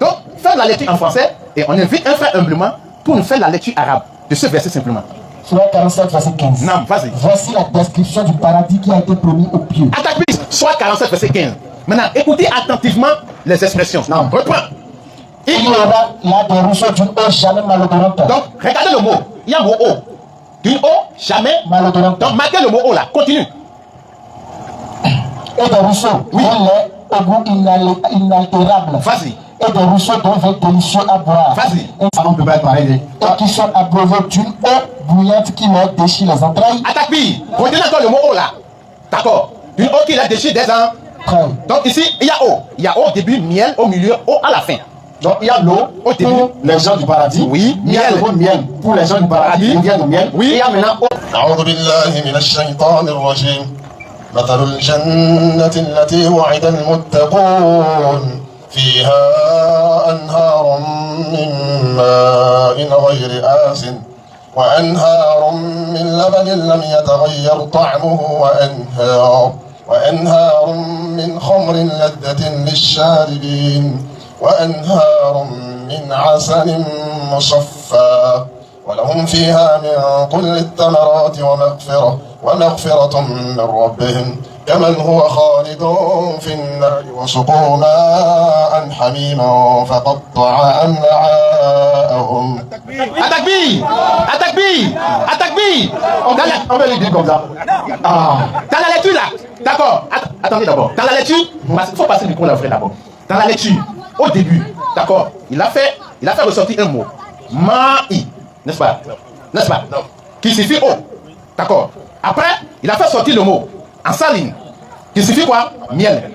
Donc, faire la lecture en français, et on invite un frère humblement pour nous faire la lecture arabe de ce verset simplement. Surah 47, verset 15. Non, vas-y. Voici la description du paradis qui a été promis aux pieux. Attaque, Surah 47, verset 15. Maintenant, écoutez attentivement les expressions. Non. Reprends. Il y aura là des ruisseaux d'une eau jamais malodorante. Donc, regardez le mot. Il y a un mot eau. D'une eau jamais malodorante. Donc, marquez le mot eau là. Continue. Et des ruisseaux, oui, lait au goût inaltérable. Vas-y. Et des ruisseaux dont vin délicieux à boire. Vas-y. On peut pas être pareil. Et qui sont abreuvés d'une eau bouillante qui leur déchire les entrailles. Attaque, retenez encore le mot eau là. D'accord. D'une eau qui leur déchire des entrailles. Donc ici, il y a eau. Il y a eau au début, miel au milieu, eau à la fin. Donc il y a l'eau au début pour les gens du paradis. Oui, il y a le mot miel pour les gens du paradis. Il y a le miel. Oui. Il y a maintenant eau. أعوذ بالله من الشيطان الرجيم مثل الجنة التي وعد المتقون فيها أنهار من ماء غير آسن وأنهار من لبن لم يتغير طعمه وأنهار من خمر لذة للشاربين وأنهار من عسل مصفى ولهم فيها من كل الثمرات ومغفرة من ربهم كمن هو خالد في النار وسقوا ماء حميما فقطع أمعاءهم. Attaque-bi. On va le dire comme ça. Dans la lecture là, d'accord. Attendez d'abord. Dans la lecture, il faut passer du coup là, frère d'abord. Dans la lecture, au début, d'accord, il a fait ressortir un mot. Ma'i. N'est-ce pas? Qui signifie eau. D'accord. Après, il a fait sortir le mot en saline. Qui signifie quoi? Miel.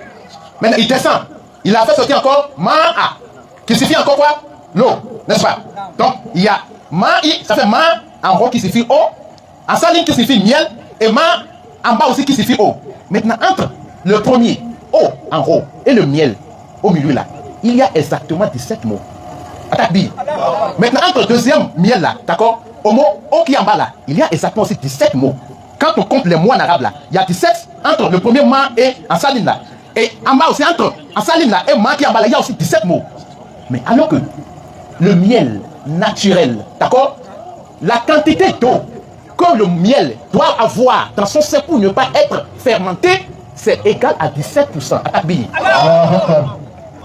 Maintenant, il descend. Il a fait sortir encore ma'a. Qui signifie encore quoi? L'eau. N'est-ce pas? Donc, il y a ma'i, ça fait ma en haut qui signifie eau. En saline qui signifie miel. Et ma en bas aussi qui signifie eau. Maintenant, entre le premier, eau en haut, et le miel au milieu là, il y a exactement 17 mots. Attaque. Maintenant, entre le deuxième miel là, d'accord, au mot eau qui est en bas là, il y a exactement aussi 17 mots. Quand on compte les mots en arabe là, il y a 17 entre le premier ma et en saline là. Et en bas aussi, entre en saline là et ma qui est en bas là, il y a aussi 17 mots. Mais alors que le miel naturel, d'accord, la quantité d'eau que le miel doit avoir dans son sein pour ne pas être fermenté, c'est égal à 17%. Attaque.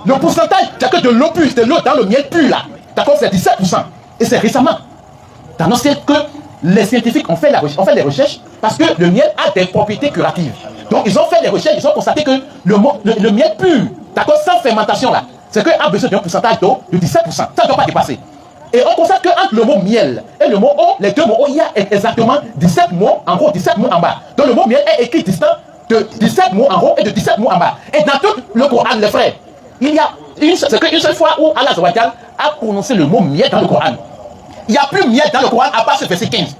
Le pourcentage, c'est que de l'eau pure, c'est l'eau dans le miel pur là. D'accord, c'est 17%. Et c'est récemment. D'annoncer que les scientifiques ont fait des recherches parce que le miel a des propriétés curatives. Donc ils ont fait des recherches, ils ont constaté que le miel pur, d'accord, sans fermentation là, c'est qu'il a besoin d'un pourcentage d'eau de 17%. Ça ne doit pas dépasser. Et on constate qu'entre le mot miel et le mot eau, les deux mots eau, il y a exactement 17 mots en haut, 17 mots en bas. Donc le mot miel est écrit distinct de 17 mots en haut et de 17 mots en bas. Et dans tout le Coran, les frères, il y a une seule fois où Allah Azawajal a prononcé le mot miel dans le Coran. Il n'y a plus miel dans le Coran à part ce verset 15.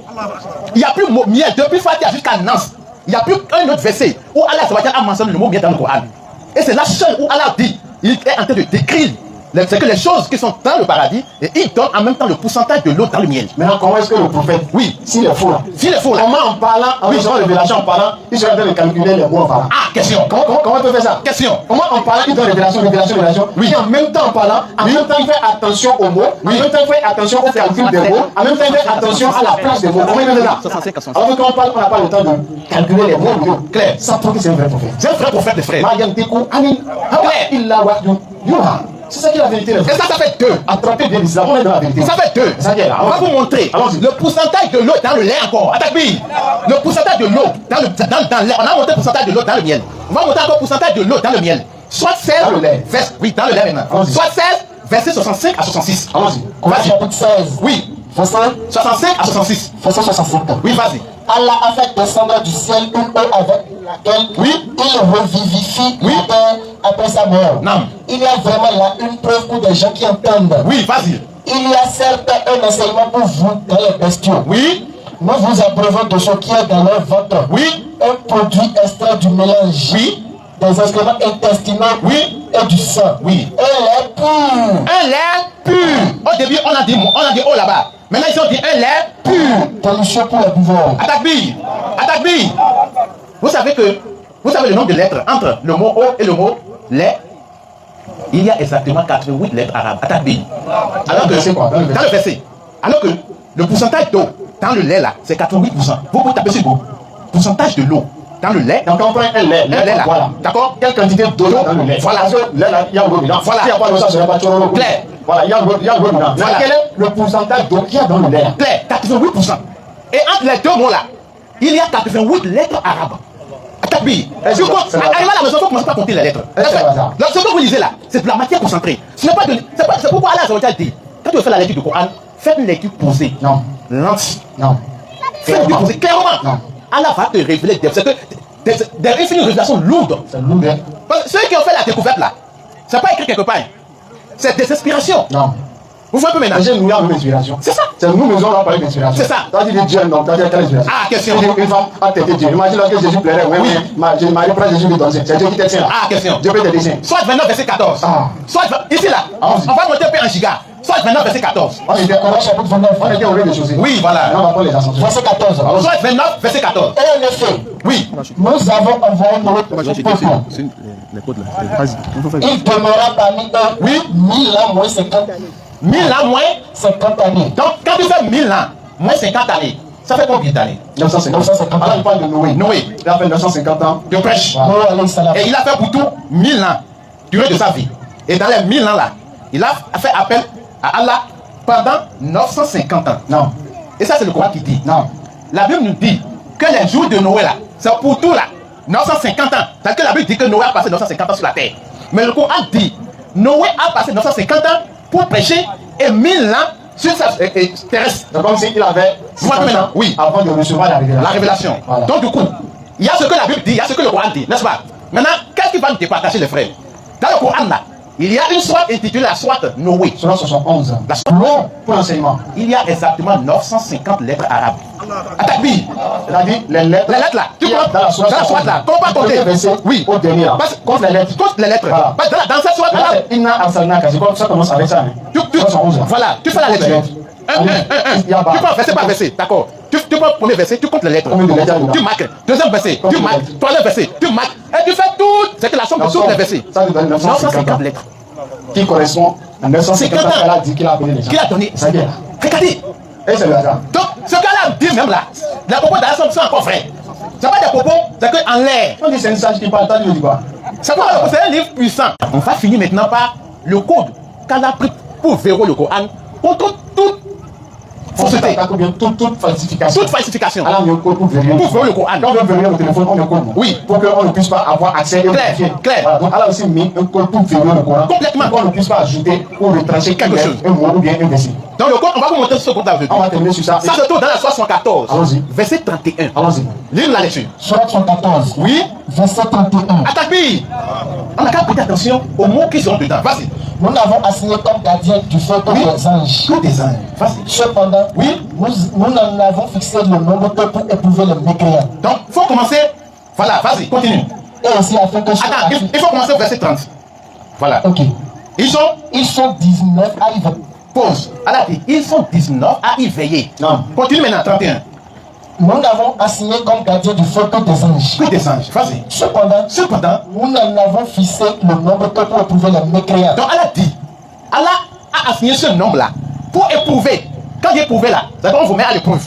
Il n'y a plus miel depuis Fatiha jusqu'à Nas. Il n'y a plus un autre verset où Allah Azawajal a mentionné le mot miel dans le Coran. Et c'est la seule où Allah dit, il est en train de décrire c'est que les choses qui sont dans le paradis, et il donne en même temps le pourcentage de l'eau dans le miel. Maintenant, comment est-ce que le prophète, oui, s'il est faux là, comment en parlant, en recevant révélation en parlant, il serait en train de calculer les mots en parlant? Ah, question. Comment il peut faire ça? Question. Comment en parlant, il donne révélation, oui. Et en même temps en parlant, en même temps il fait attention aux mots, en même temps il fait attention au calcul des mots, en même temps il fait attention à la place des mots. Comment il fait ça? Alors que quand on parle, on n'a pas le temps de calculer les mots. Claire. Ça prouve que c'est un vrai prophète. C'est un vrai prophète des frères. C'est ça qui est la vérité. Et ça fait deux. Attrapez bien l'islam, on est dans la vérité. Ça fait deux. On va vous montrer le pourcentage de l'eau dans le lait encore. Attaque-bille. Le pourcentage de l'eau dans le lait. On a montré le pourcentage de l'eau dans le miel. On va montrer encore le pourcentage de l'eau dans le miel. Soit 16. Dans le lait. Oui, dans le lait maintenant. Soit 16, verset 65 à 66. Allons-y. Chapitre 16. Oui. Verset 65 à 66. Verset 65. Oui, vas-y. Allah a fait descendre du ciel une eau avec laquelle il revivifie la terre après sa mort. Non. Il y a vraiment là une preuve pour des gens qui entendent. Oui, vas-y. Il y a certes un enseignement pour vous dans les bestiaux. Oui. Nous vous abreuvons de ce qui est dans leur ventre. Oui. Un produit extrait du mélange. Oui. Des excréments intestinaux. Oui. Et du sang. Oui. Un lait pur. Un lait pur. Au début, on a dit oh là-bas. Maintenant, ils ont dit un lait pur. Délicieux pour les buveurs. Attaque-bille. Attaque-bille. Vous savez le nombre de lettres entre le mot eau et le mot lait? Il y a exactement 88 lettres arabes. Attaque-bille. Alors que c'est quoi? Dans le verset. Alors que le pourcentage d'eau dans le lait là, c'est 88%. Vous pouvez taper sur vous. Pourcentage de l'eau dans le lait. Donc on prend un lait là. Voilà. D'accord? Quelle quantité d'eau dans le lait? Voilà. Parce que le lait là, il y a l'eau dedans. Voilà. S'il n'y a pas d'eau, ça ne serait pas trop l'eau. Claire. Voilà, il y a l'eau dedans. Voilà. Quel est le pourcentage d'eau qu'il y a dans le lait? Claire, 88%. Et entre les deux mots là, il y a 88 lettres arabes. Attaque-bille. Arrivé à la maison, il faut commencer par compter les lettres. Donc ce que vous lisez là, c'est de la matière concentrée. Ce n'est pas de. C'est pourquoi Allah a dit, quand tu veux faire la lecture du Coran, faites une lecture posée. Non. Lente. Non. Faites une lecture posée, clairement. Non. Allah va te révéler des infinies révélations lourdes. C'est lourd, hein. Parce que ceux qui ont fait la découverte là, c'est pas écrit quelque part. C'est des inspirations. Non. Vous voyez un peu maintenant? J'ai nous avons une inspiration. C'est ça. C'est nous, on va parler d'inspiration. C'est ça. Toi, tu dis Dieu, non, tu as quelle inspiration? Ah, question. Une femme a têté Dieu. Imagine lorsque Jésus pleurait. Oui. Marie prend Jésus lui donne. C'est Dieu qui t'aide là. Ah, question. Dieu peut t'aider. Soit 29, verset 14. Ah. Soit ici là. On va monter un peu en giga. Soit 29, verset 14. On était au chapitre 29. On était au rez de chaussée. Oui, voilà. On va prendre les ascensions. Verset 14. Soit 29, verset 14. Et en effet, oui. Nous avons envoyé notre peuple. Les côtes là. Vas-y. Il demeura parmi eux. Oui. 1000 ans moins 50. 1000 ans moins 50 années. Donc quand tu fais 1000 ans moins 50 années, ça fait combien d'années? 950. Alors il parle de Noé. Noé. Il a fait 950 ans de prêche. Et il a fait pour tout 1000 ans, durée de sa vie. Et dans les 1000 ans là, il a fait appel à Allah pendant 950 ans. Non. Et ça c'est le Coran qui dit. Non. La Bible nous dit que les jours de Noé là, c'est pour tout là, 950 ans. C'est que la Bible dit que Noé a passé 950 ans sur la terre. Mais le Coran dit, Noé a passé 950 ans pour prêcher et 1000 ans sur sa terrestre. C'est comme s'il avait 50 ans oui. avant de recevoir la révélation. Voilà. Donc du coup, il y a ce que la Bible dit, il y a ce que le Coran dit, n'est-ce pas? Maintenant, qu'est-ce qui va nous départager les frères? Dans le Coran là, il y a une sourate intitulée la sourate Noé. Selon 71 ans. La sourate long pour l'enseignement. Il y a exactement 950 lettres arabes. Attaque-bille. C'est-à-dire les lettres là. Tu comprends dans la sourate là. Comment pas compter? Oui. Au dernier là. Contre les lettres. Contre les lettres. Voilà. Dans cette sourate là. Inna arsalnaka. C'est comme ça commence avec ça. Voilà. Tu fais la lettre. Tu prends verset par verset. D'accord. Tu prends le premier verset, tu comptes les lettres. Tu marques. Deuxième verset, tu marques. Troisième verset, tu marques. Et tu fais tout. C'est la somme de tous les versets. Ça nous donne 950 lettres. Qui correspond à 950 ans qu'elle a dit qu'il a appelé les gens. Qu'il a donné. Ça vient là. Regardez. Et c'est le hasard. Donc, ce qu'elle a dit même là, les propos d'Allah sont encore vrais. Ce n'est pas des propos, c'est qu'en l'air. On dit c'est une sage qui parle, t'as dit quoi? C'est un livre puissant. On va finir maintenant par le code qu'elle a pris pour verrouiller le Coran contre toute fausseté. Toute falsification. Toute falsification. Alors, on a un code pour verrouiller le Coran. Quand on veut verrouiller le téléphone, on a un code. Oui. Pour qu'on ne puisse pas avoir accès et clair. Voilà. Donc, elle a aussi mis un code pour verrouiller le Coran. Complètement. Pour qu'on ne puisse pas ajouter ou retrancher quelque chose. Un mot ou bien un verset. Dans le code, on va vous montrer ce code là. On va terminer sur ça. Ça se trouve dans la sourate 114. Allons-y. Verset 31. Allons-y. Lire la lecture. Sourate 114. Oui. Verset 31. Attaque-bille. On n'a qu'à prêter attention aux mots qui seront dedans. Vas-y. Nous l'avons assigné comme gardien du feu que des anges. Que des anges. Vas-y. Cependant, Oui. nous en avons fixé le nombre que pour éprouver les mécréants. Donc, il faut commencer. Voilà, vas-y, continue. Et aussi afin que Attends, il faut commencer au verset 30. Voilà. Ok. Ils sont 19 à y veiller. pause. Allah dit, ils sont 19 à y veiller. Non. Continue maintenant, 31. Nous l'avons assigné comme gardien du feu que des anges. Que des anges. Vas-y. Cependant, nous en avons fixé le nombre que pour éprouver les mécréants. Donc Allah dit, Allah a assigné ce nombre-là pour éprouver. Quand il éprouve là, c'est qu'on vous met à l'épreuve.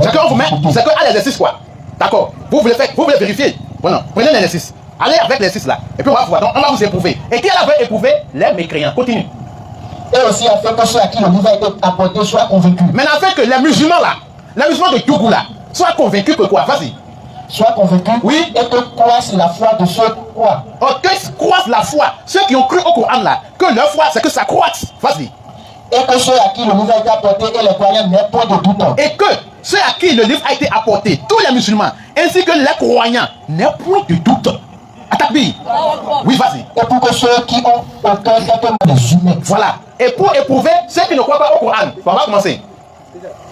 C'est qu'on vous met, c'est qu'à l'exercice quoi. D'accord. Vous voulez vérifier. Voilà. Prenez l'exercice. Allez avec l'exercice là. Et puis on va voir. Donc on va vous éprouver. Et qui Allah veut éprouver? Les mécréants. Continue. Et aussi afin que ceux à qui le livre a été apporté soient convaincus. Maintenant, fait que les musulmans là, les musulmans de Tougou là, soient convaincus que quoi? Vas-y. Soient convaincus. Oui. Et que croissent la foi de ceux quoi. Que croissent la foi. Ceux qui ont cru au Coran là, que leur foi c'est que ça croisse. Vas-y. Et que ceux à qui le livre a été apporté et les croyants n'aient point de doute. Et que ceux à qui le livre a été apporté, tous les musulmans, ainsi que les croyants, n'aient point de doute. Attaque-bi. Oui, vas-y. Et pour que ceux qui ont aucun traitement des humains. Voilà. Et pour éprouver ceux qui ne croient pas au Coran, on va commencer.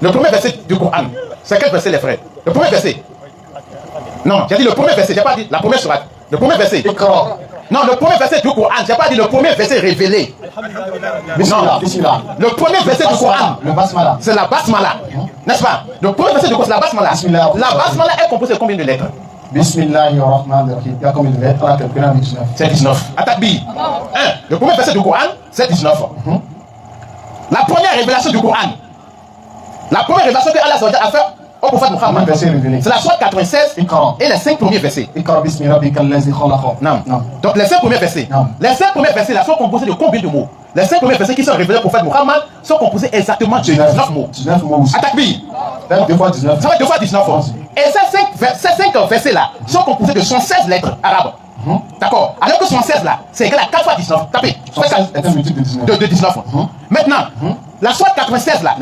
Le premier verset du Coran. C'est quel verset, les frères? Le premier verset. Non, j'ai dit le premier verset, j'ai pas dit la première sourate. Le premier verset. Non, le premier verset du Coran, j'ai pas dit le premier verset révélé. Non, le premier verset du Coran, c'est la basmala. N'est-ce pas? Le premier verset du Coran, c'est la basmala. La basmala est composée de combien de lettres? Bismillahirrahmanirrahim. Il y a combien de lettres? C'est 19. Attaque B. 1. Le premier verset du Coran, c'est 19. La première révélation du Coran. La première révélation que Allah a fait au prophète Muhammad. C'est la sourate 96 et les 5 premiers versets. Non. Donc les 5 premiers versets. Les 5 premiers versets là sont composés de combien de mots? Les 5 premiers versets qui sont révélés au prophète Muhammad sont composés exactement de 19 mots. 19 mots. Attaque B. 2 fois 19. Ça va être 2 fois 19. Et ces 5 versets là sont composés de 116 lettres arabes. D'accord. Alors que 116 là, c'est égal à 4 fois 19. Tapez. 116 est un multiple de 19. De 19. Maintenant, la sourate 96 là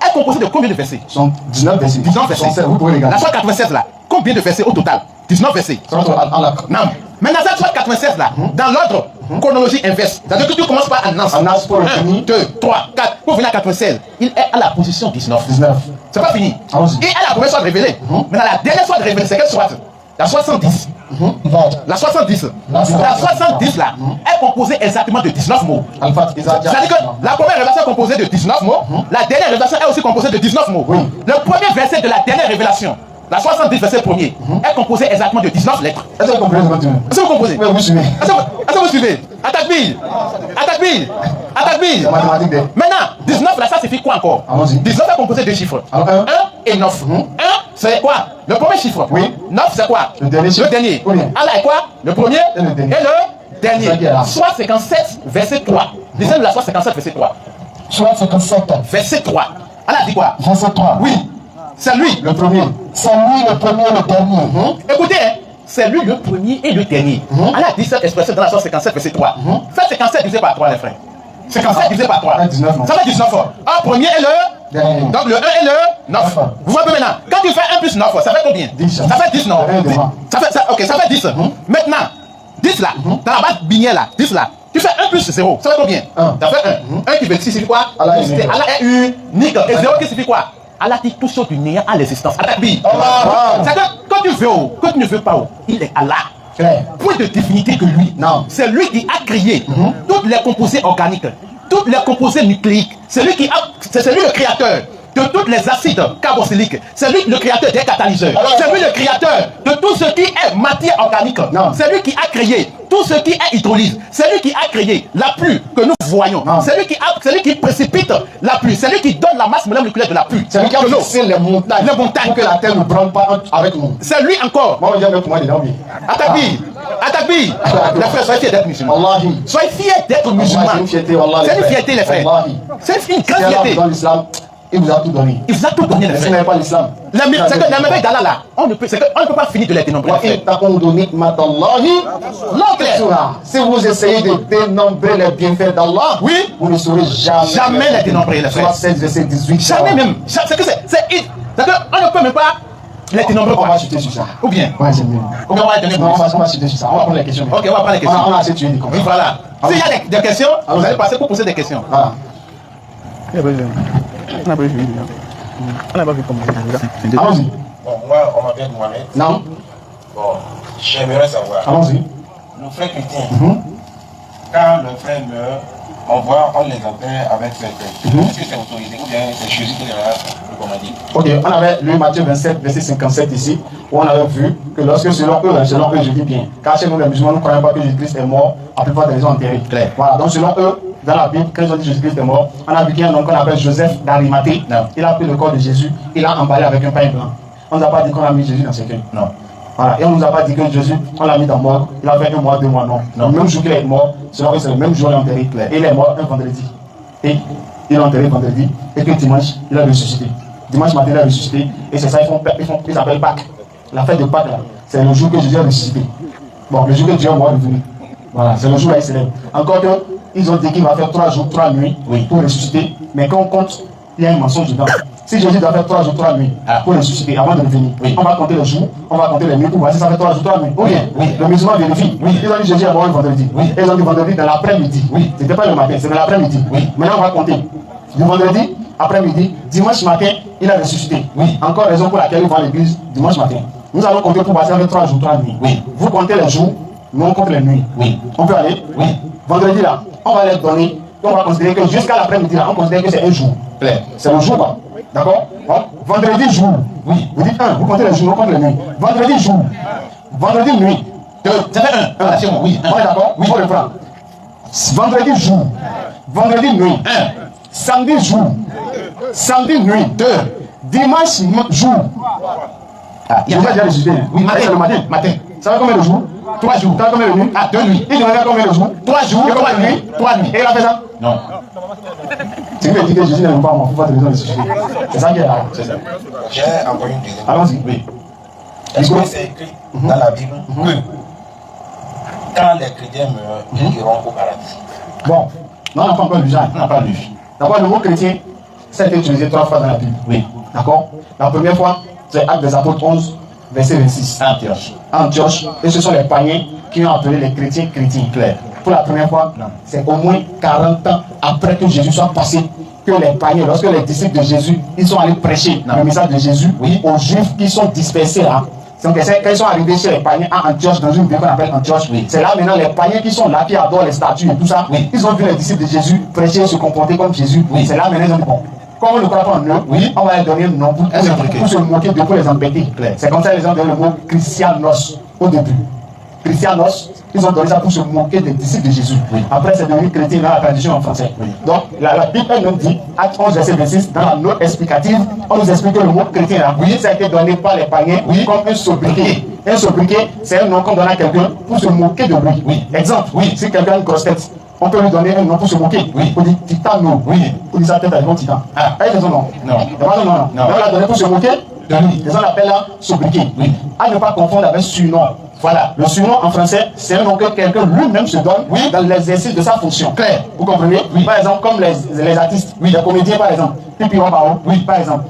est composée de combien de versets? 19 versets. 19 versets. 116, vous pouvez les la sourate 96 là, combien de versets au total? 19 versets. Non. Maintenant, cette sourate 96 là, dans l'ordre chronologique inverse, c'est-à-dire que tu commences par Anas. 1, 2, 3, 4, pour venir à 96, il est à la position 19. C'est pas fini. Et à la première sourate révélée. Maintenant, la dernière sourate révélée, c'est quelle sourate? La 70. La 70. La 70 là est composée exactement de 19 mots. C'est-à-dire que la première révélation est composée de 19 mots. La dernière révélation est aussi composée de 19 mots. Le premier verset de la dernière révélation, la 70 verset premier, est composé exactement de 19 lettres. Est-ce que vous comprenez? Est-ce que vous suivez? Attaque Bill. Maintenant, 19 là, ça signifie quoi encore? 19 est composé de chiffres. 1 et 9. 1 c'est quoi? Le premier chiffre. 9 c'est quoi? Le dernier. Allah est quoi? Le premier et le dernier. Soit 57 verset 3. Lisez la soit 57 verset 3. Soit 57 verset 3. Allah dit quoi? Verset 3. Oui. C'est lui. Le premier. C'est lui le premier et le dernier. Écoutez, c'est lui le premier et le dernier. Allah dit cette expression dans la sourate 57 verset 3. Faites 57 divisé par 3 les frères. 57 divisé par 3. Ça fait 19. Un premier et le dernier. Donc le 1 et le 9. Vous voyez maintenant, quand tu fais 1 plus 9, ça fait combien? 10. Ça fait 10 non? Ok, ça fait 10. Maintenant, 10 là, dans la base binaire là, 10 là, tu fais 1 plus 0, ça fait combien? Ça fait 1. 1 qui veut dire signifie quoi? Allah est unique. Et 0 qui signifie quoi? Allah dit tout chose du néant à l'existence. C'est que quand tu veux ou quand tu ne veux pas, il est Allah. Point de divinité que lui. C'est lui qui a créé toutes les composés organiques, toutes les composés nucléiques. C'est lui le créateur de tous les acides carboxyliques. C'est lui le créateur des catalyseurs. C'est lui le créateur de tout ce qui est matière organique. C'est lui qui a créé tout ce qui est hydrolyse. C'est lui qui a créé la pluie que nous voyons. C'est lui qui précipite la pluie. C'est lui qui donne la masse moléculaire de la pluie. C'est lui qui a fixé les montagnes pour que la terre ne brûle pas avec nous. C'est lui encore. Attaque. Les frères, soyez fiers d'être musulmans. Soyez fiers d'être musulmans. C'est une fierté, les frères. C'est une grande fierté. Il vous a tout donné. Il vous a tout donné, les frères. Ce n'est pas l'islam. C'est que la merveille d'Allah là, on ne peut pas finir de les dénombrer. Si vous essayez de dénombrer les bienfaits d'Allah, vous ne saurez jamais les dénombrer, les frères. Soit 16 verset 18. Jamais même. C'est que on ne peut même pas Les ténébreux, on va chuter sur ça. Ou bien Ouais, c'est mieux. Ou bien on va les ténébreux. Non, on va chuter sur ça. On va prendre les questions. Ok, on va prendre les questions. On a assez tué des Oui, voilà. S'il y a des questions, vous allez passer pour poser des questions. Voilà. On n'a pas vu. On n'a pas vu comment. Allons-y. Bon, moi, on m'appelle Mohamed. Non. Bon, j'aimerais savoir. Allons-y. Le frère chrétien, quand le frère meurt, on les enterre avec quelqu'un. Est-ce que c'est autorisé ou bien c'est Jésus qui les a recommandé? Ok, on avait lu Matthieu 27, verset 57 ici, où on avait vu que lorsque selon eux, je dis bien, car chez nous les musulmans, nous ne croyons pas que Jésus-Christ est mort, la plupart des gens enterrés. Clair. Voilà, donc selon eux, dans la Bible, quand ils ont dit Jésus-Christ est mort, on a vu qu'il y a un homme qu'on appelle Joseph d'Arimathée. Il a pris le corps de Jésus, il l'a emballé avec un pain blanc. On ne nous a pas dit qu'on a mis Jésus dans ce pain. Non. Voilà, et on ne nous a pas dit que Jésus, on l'a mis dans mort, il a fait 1 mois, 2 mois, non. Le même jour qu'il est mort, selon eux, c'est le même jour qu'il est enterré. Et il est mort un vendredi. Et il est enterré vendredi, et que dimanche, il a ressuscité. Dimanche matin, il a ressuscité, et c'est ça, ils s'appellent Pâques. La fête de Pâques, là, c'est le jour que Jésus a ressuscité. Bon, le jour que Dieu est mort revenu. Voilà, c'est le jour où il célèbre. Encore que, ils ont dit qu'il va faire 3 jours, 3 nuits pour ressusciter, mais quand on compte, il y a un mensonge dedans. Si Jésus doit faire 3 jours, 3 nuits pour ressusciter avant de revenir, on va compter les jours, on va compter les nuits pour voir si ça fait 3 jours, 3 nuits. Ou bien, le musulman vérifie. Ils ont dit Jésus est mort un vendredi. Et ils ont dit vendredi dans l'après-midi. C'était pas le matin, c'est dans l'après-midi. Maintenant, on va compter. Du vendredi, après-midi, dimanche matin, il a ressuscité. Encore raison pour laquelle il va à l'église dimanche matin. Nous allons compter pour voir si ça fait 3 jours, 3 nuits. Vous comptez les jours, nous on compte les nuits. On peut aller vendredi là, on va les donner. On va considérer que jusqu'à l'après-midi là, on considère que c'est un jour. C'est le jour quoi. D'accord? Vendredi jour. Vous dites 1, vous comptez les jours, on compte les nuits. Vendredi jour. Vendredi nuit. 2. Ça fait 1. C'est bon, oui. On est d'accord? Oui, il faut le prendre. Vendredi jour. Vendredi nuit. 1. Samedi jour. Samedi nuit. 2. Dimanche jour. Il y a déjà résisté. Oui, matin, le matin. Ça va combien de jours? 3 jours. Ça va combien de nuits? 2 nuits. Il demandait combien de jours? 3 jours, 3 nuits. 3 nuits. Et il a fait ça? Non. Tu veux dire que Jésus n'est pas mort, il faut pas te raison de ressusciter. C'est ça qui est là. C'est ça. J'ai encore une deuxième. Allons-y. Oui. Est-ce que c'est écrit dans la Bible que quand les chrétiens meurent, ils iront au paradis? Bon, non, on n'a pas encore lu ça. On n'a pas lu. D'abord, le mot chrétien, ça a été utilisé 3 fois dans la Bible. Oui. D'accord? La première fois, c'est Actes des Apôtres 11, verset 26. Antioche. Et ce sont les païens qui ont appelé les chrétiens chrétiens. Clair. Pour la première fois, c'est au moins 40 ans après que Jésus soit passé que les païens, lorsque les disciples de Jésus, ils sont allés prêcher le message de Jésus aux Juifs qui sont dispersés là. Donc quand ils sont arrivés chez les païens à Antioche, dans une ville qu'on appelle Antioche, c'est là maintenant les païens qui sont là, qui adorent les statues et tout ça, ils ont vu les disciples de Jésus prêcher, se comporter comme Jésus. C'est là maintenant ils ont dit bon, comme on ne croit pas en eux, on va leur donner un nom pour se moquer d'eux, pour les embêter. C'est comme ça qu'ils ont donné le mot Christianos au début. Christianos, ils ont donné ça pour se moquer des disciples de Jésus. Après, c'est devenu chrétien dans la tradition en français. Donc, la Bible, elle nous dit, Acte 11, verset 26, dans la note explicative, on nous explique que le mot chrétien, là, ça a été donné par les païens comme un sobriquet. Un sobriquet, c'est un nom qu'on donne à quelqu'un pour se moquer de lui. Exemple, si quelqu'un a une grosse tête, on peut lui donner un nom pour se moquer. On dit Titano. On dit sa tête avec un titan. Ah, elle son nom. Non. Non. On l'a donné pour se moquer de lui. Les gens l'appellent là sobriquet. À ne pas confondre avec surnom. Voilà, le surnom en français, c'est un nom que quelqu'un lui-même se donne dans l'exercice de sa fonction. Clair, vous comprenez? Par exemple, comme les artistes, les comédiens par exemple, Pipi Wabao, par exemple.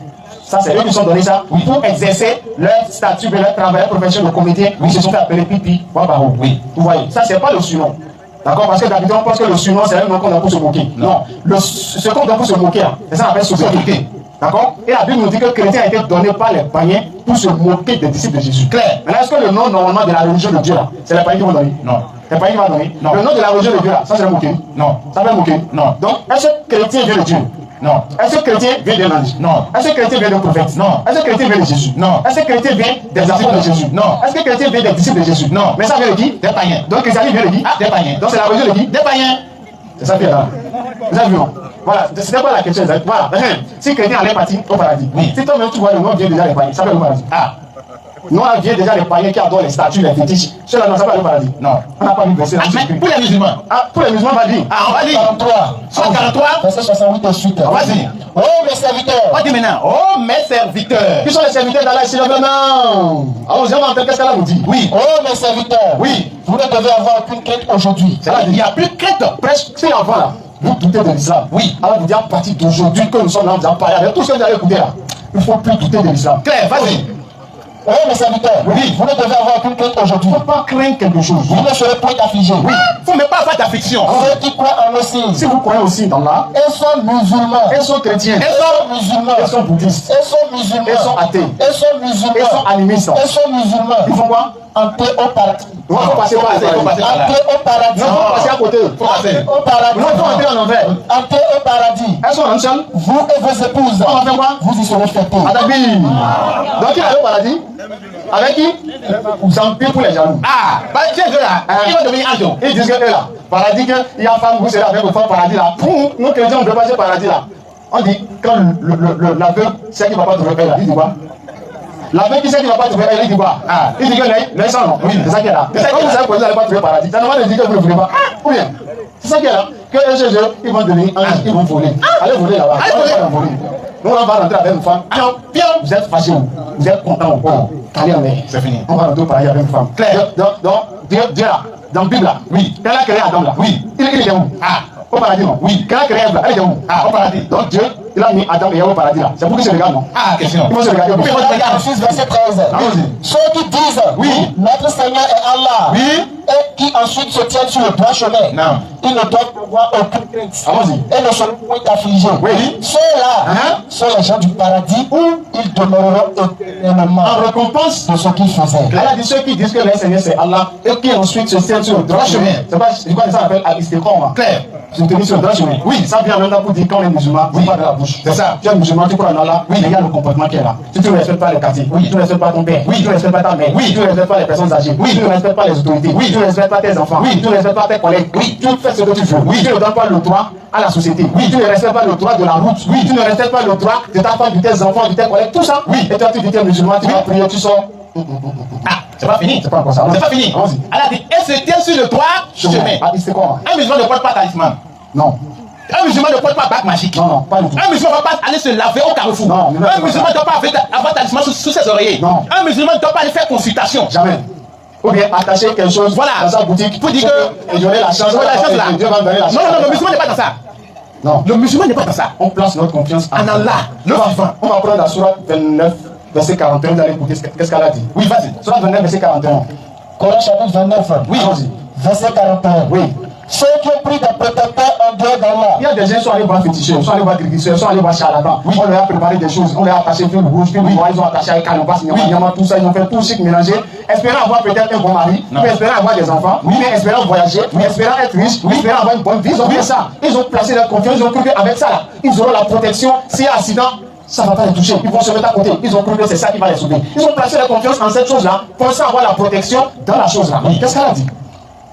Ça, c'est eux qui sont donnés ça pour exercer leur statut, leur travail, leur profession de comédien. Ils se sont fait appeler Pipi Wabao. Vous voyez, ça, c'est pas le surnom. D'accord? Parce que d'habitude, on pense que le surnom, c'est un nom qu'on donne pour se moquer. Non, ce qu'on donne pour se moquer, c'est ça qu'on appelle sobriquet. D'accord? Et la Bible nous dit que le chrétien a été donné par les païens pour se moquer des disciples de Jésus. Clair. Maintenant, est-ce que le nom normalement de la religion de Dieu là, c'est les païens qui vont donner? Non. Les païens qui vont donner? Non. Le nom de la religion de Dieu là, ça c'est la moquerie? Non. Ça va moquer? Non. Donc, est-ce que chrétien vient de Dieu? Non. Est-ce que chrétien vient d'un ange? Non. Est-ce que chrétien vient d'un prophète? Non. Est-ce que chrétien vient de Jésus? Non. Est-ce que chrétien vient des apôtres de Jésus? Non. Est-ce que chrétien vient des disciples de Jésus? Non. Mais ça vient de qui? Des païens. Donc, christianisme vient de qui? Des païens. Donc, c'est la religion de qui? Des païens. C'est ça qui est là. Vous avez vu, non? Voilà, c'était pas la question. Voilà. Si quelqu'un allait partir au paradis, si toi-même tu vois le nom vient déjà les païens, ça va au paradis. Ah. Non, vient déjà les païens qui adorent les statues, les fétiches. Ceux-là, non, ça va au paradis. Non. On n'a pas vu verset là. Mais pour les musulmans. Ah, pour les musulmans, on va dire. Ah, on va dire. 43. 143. Verset 68 et suite. On va dire. Oh, mes serviteurs. On va dire maintenant. Oh, mes serviteurs. Qui sont les serviteurs d'Allah ici, non? Alors, j'ai entendu qu'est-ce qu'elle nous dit. Oui. Oh, mes serviteurs. Oui. Vous ne devez avoir aucune crainte aujourd'hui. C'est-à-dire, il n'y a plus de crainte. Presque, c'est avant là. Vous doutez de l'islam. Oui. Alors vous dites à partir d'aujourd'hui que nous sommes là, nous allons parler avec tout ce que vous allez écouter là. Il ne faut plus douter de l'islam. Claire, vas-y. Oui, mes serviteurs, oui. Vous ne devez avoir aucune crainte aujourd'hui. Il ne faut pas craindre quelque chose. Vous ne serez point affligés. Oui. Il ne faut même pas avoir d'affliction. Ceux qui croient en le signe. Si vous croyez aussi dans là, Ils sont musulmans. ils sont chrétiens, Ils sont musulmans. ils sont bouddhistes, Ils sont musulmans. ils sont athées, Ils sont musulmans. ils sont animistes. Ils sont musulmans. Ils font quoi? Entrés au paradis. Il faut passer par Il faut passer par là. Entrés au paradis. Il faut passer à côté. Faut passer. Au paradis. Nous faut entrer en envers. Entrez au paradis. Elles sont ensemble. Vous et vos épouses. On va faire quoi? Vous y serez fêtés. Adabi. Donc il est au paradis. Avec qui? Zampi pour les jaloux. Ah, bah, tiens, là, ils vont devenir anges. Ils disent que eux là, paradis, il y a femme, vous serez avec vos femmes paradis là. Pour nous chrétiens, on ne peut pas dire paradis là. On dit, quand l'aveugle sait qu'il ne va pas trouver elle là, il dit quoi? L'aveugle qui sait qu'il ne va pas trouver elle, il dit quoi? Il dit que les sang, non. Oui, c'est ça qui est là. Quand vous savez que vous n'allez pas trouver paradis, ça ne va pas dire que vous ne voulez pas. Ou bien, c'est ça qui est là. Que les jeux, ils vont devenir anges, ils vont voler. Allez voler là-bas. Allez voler. Nous, on va rentrer avec une femme. Bien, vous êtes fâchés, vous êtes contents. Allez en mer. C'est fini. On va rentrer au paradis avec une femme. Claire. Donc, Dieu là, dans la Bible là, oui. Quand il a créé Adam là, oui. Il est où? Au paradis non. Oui. Quand il a créé Ève là, elle est où? Au paradis. Donc Dieu, il a mis Adam et Ève au paradis là. C'est pour qu'ils se regardent, non? Question. Ils vont se regarder. Oui, regarde, verset 13. Allons-y. Ceux qui disent, Oui. notre Seigneur est Allah, Oui. et qui ensuite se tiennent sur le droit chemin, Non. ils ne doivent avoir aucune crainte. Allons-y. Et ne seront point affligés. Oui. Ceux-là sont les gens du paradis où ils demeureront éternellement En récompense, de ce qu'ils faisaient. elle a dit ceux qui disent que le Seigneur c'est Allah et qui ensuite se tiennent sur le droit chemin. C'est pas, c'est quoi ça appelle al-istiqama. Claire. Se tenir sur le droit chemin. Oui, ça vient maintenant pour dire quand on est musulman, c'est pas de la bouche. C'est ça. Tu es musulman, tu crois en Allah, oui, mais il y a le comportement qui est là. Si tu ne respectes pas les quartiers, oui, tu ne respectes pas ton père, oui, tu ne respectes pas ta mère, oui, tu ne respectes pas les personnes âgées, oui, tu ne respectes pas les autorités, oui, tu ne respectes pas tes enfants, oui, tu ne respectes pas tes collègues, oui, tu fais ce que tu veux, oui, tu ne donnes pas le droit à la société, oui, tu ne respectes pas le droit de la route, oui, tu ne respectes pas le droit de ta femme, de tes enfants, de tes collègues, tout ça, oui, et toi tu dis que tu es musulman, tu vas prier, tu sors. C'est pas fini. C'est pas encore ça. C'est pas fini. Allons-y. Elle a dit, elle se tient sur le droit chemin. Ah, c'est quoi? Un musulman ne porte pas talisman. Non. Un musulman ne porte pas bague magique. Non, pas du tout. Un musulman ne va pas aller se laver au carrefour. Non, un musulman ne doit pas avoir talisman sous ses oreillers. Non. Un musulman ne doit pas aller faire consultation. Jamais. Ou bien attacher quelque chose Voilà. dans sa boutique Pour dire que et donner la chance. la chance là. Dieu va me donner la chance. Non, le musulman n'est pas dans ça. Non. Le musulman n'est pas dans ça. On place notre confiance En Allah, le vivant. On va prendre la sourate 29, verset 41. Vous allez écouter qu'est-ce qu'elle a dit. Oui, vas-y. Sourate 29, verset 41. Coran chapitre 29. Oui, allons-y. Verset 41. Oui. Ceux qui ont pris des protecteurs en dehors d'Allah. Il y a des gens qui sont allés voir féticheurs, sont allés voir grégisseurs, sont allés voir charlatans. Oui. On leur a préparé des choses, on leur a attaché fil rouge, fil noir, ils ont attaché avec calebasse, tout ça, ils ont fait tout chic mélanger, espérant avoir peut-être un bon mari, mais espérant avoir des enfants, mais espérant voyager, mais espérant être riche, espérant avoir une bonne vie. Ils ont fait ça. Ils ont placé leur confiance, ils ont cru qu'avec ça, là, ils auront la protection. S'il y a accident, ça ne va pas les toucher. Ils vont se mettre à côté. Ils ont cru que c'est ça qui va les sauver. Ils ont placé leur confiance en cette chose-là, pensant avoir la protection dans la chose-là. Qu'est-ce qu'elle a dit?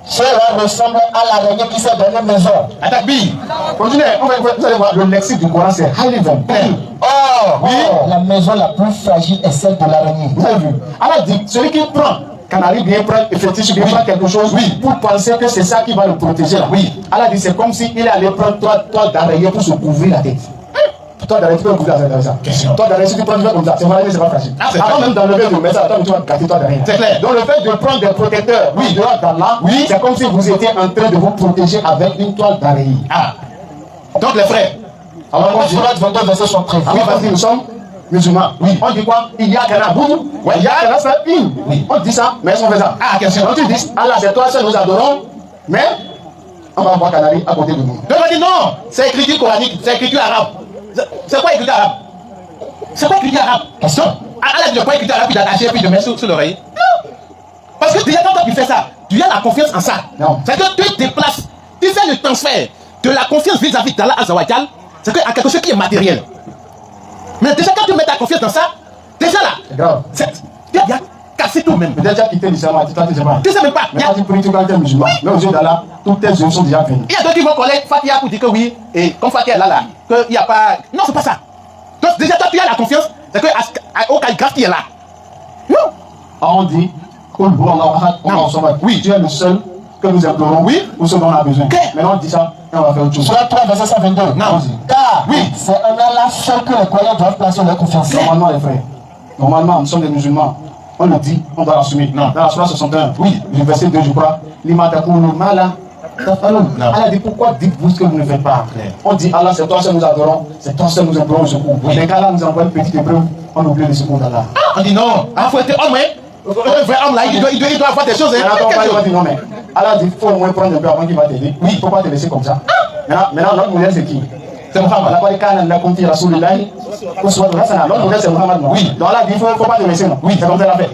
Cela ressemble à l'araignée qui s'est donné maison. Attaque bille. Continuez, vous allez voir, le lexique du Coran c'est high level. La maison la plus fragile est celle de l'araignée. Vous avez vu? Elle a dit, celui qui prend, canari bien prend, fétiche bien prend quelque chose, pour penser que c'est ça qui va le protéger là. Oui. Elle a dit, c'est comme s'il est allé prendre toi d'araignée pour se couvrir la tête. Toi d'araignée, tu peux couvrir la tête avec ça. Question. Toi d'araignée, si tu prends du comme ça, c'est vrai, c'est pas fragile. Avant même d'enlever de mettre ça, toi tu vas gâter toi d'araignée. C'est clair. Donc le fait de prendre des protecteurs, dehors d'Allah, c'est comme si vous étiez en train de vous protéger avec une toile d'araignée. Donc les frères. Alors on dit, Surat 22, verset 73. oui, parce que nous sommes musulmans. Oui. On dit quoi? Il y a qu'un aboud. Il y a qu'un asfa'in. Oui. On dit ça, mais on fait ça. Question. Quand tu dis, Allah, c'est toi seul, nous adorons, mais on va voir Canari à côté de nous. Donc on dit non, c'est écriture coranique, c'est écriture arabe. C'est quoi écriture arabe? C'est quoi écriture arabe? Question. Allah dit de quoi écriture arabe puis d'attacher puis de mettre sur l'oreille? Non. Parce que déjà quand tu fais ça, tu as la confiance en ça. Non. C'est que tu déplaces, tu fais le transfert de la confiance vis-à-vis d'Allah Azawajal, c'est à quelque chose qui est matériel. Mais déjà quand tu mets ta confiance dans ça, déjà là, C'est grave. il y a cassé tout même. Peut-être que tu as quitté l'islam, tu ne sais pas. Tu sais même pas. Mais quand tu pries, tu es musulman. Mais aux yeux d'Allah, toutes tes œuvres sont déjà finies. Il y a d'autres qui vont connaître Fatia pour dire que oui, et comme Fatia est là, qu'il n'y a pas. Non, c'est pas ça. Donc déjà, toi, tu as la confiance, c'est qu'au calligraphe qui est là. Non. On dit, oui, tu es le seul que nous implorons, pour ce dont on a besoin. Maintenant, on dit ça, et on va faire autre chose. Surat 3, verset 122. Non. Car c'est en Allah seul que les croyants doivent placer leur confiance. Normalement, les frères, normalement, nous sommes des musulmans. On le dit, on doit l'assumer. Dans la Surah 61, le verset 2, je crois. Lima takunu mala Allah dit pourquoi dites-vous ce que vous ne faites pas? On dit Allah, c'est toi seul nous adorons, c'est toi seul nous implorons au secours. Mais quand Allah nous envoie une petite épreuve, on oublie le secours d'Allah. On dit non, il faut être homme, hein. Un vrai homme là, il doit avoir des choses. Il va dire non, mais Allah dit il faut au moins prendre un peu avant qu'il va t'aider. Oui, il ne faut pas te laisser comme ça. Maintenant notre modèle c'est qui? C'est Muhammad. La barikana la conti Rasulullah. Notre modèle c'est Muhammad. Oui. Donc Allah dit il ne faut pas te laisser. Oui, c'est comme ça la fait.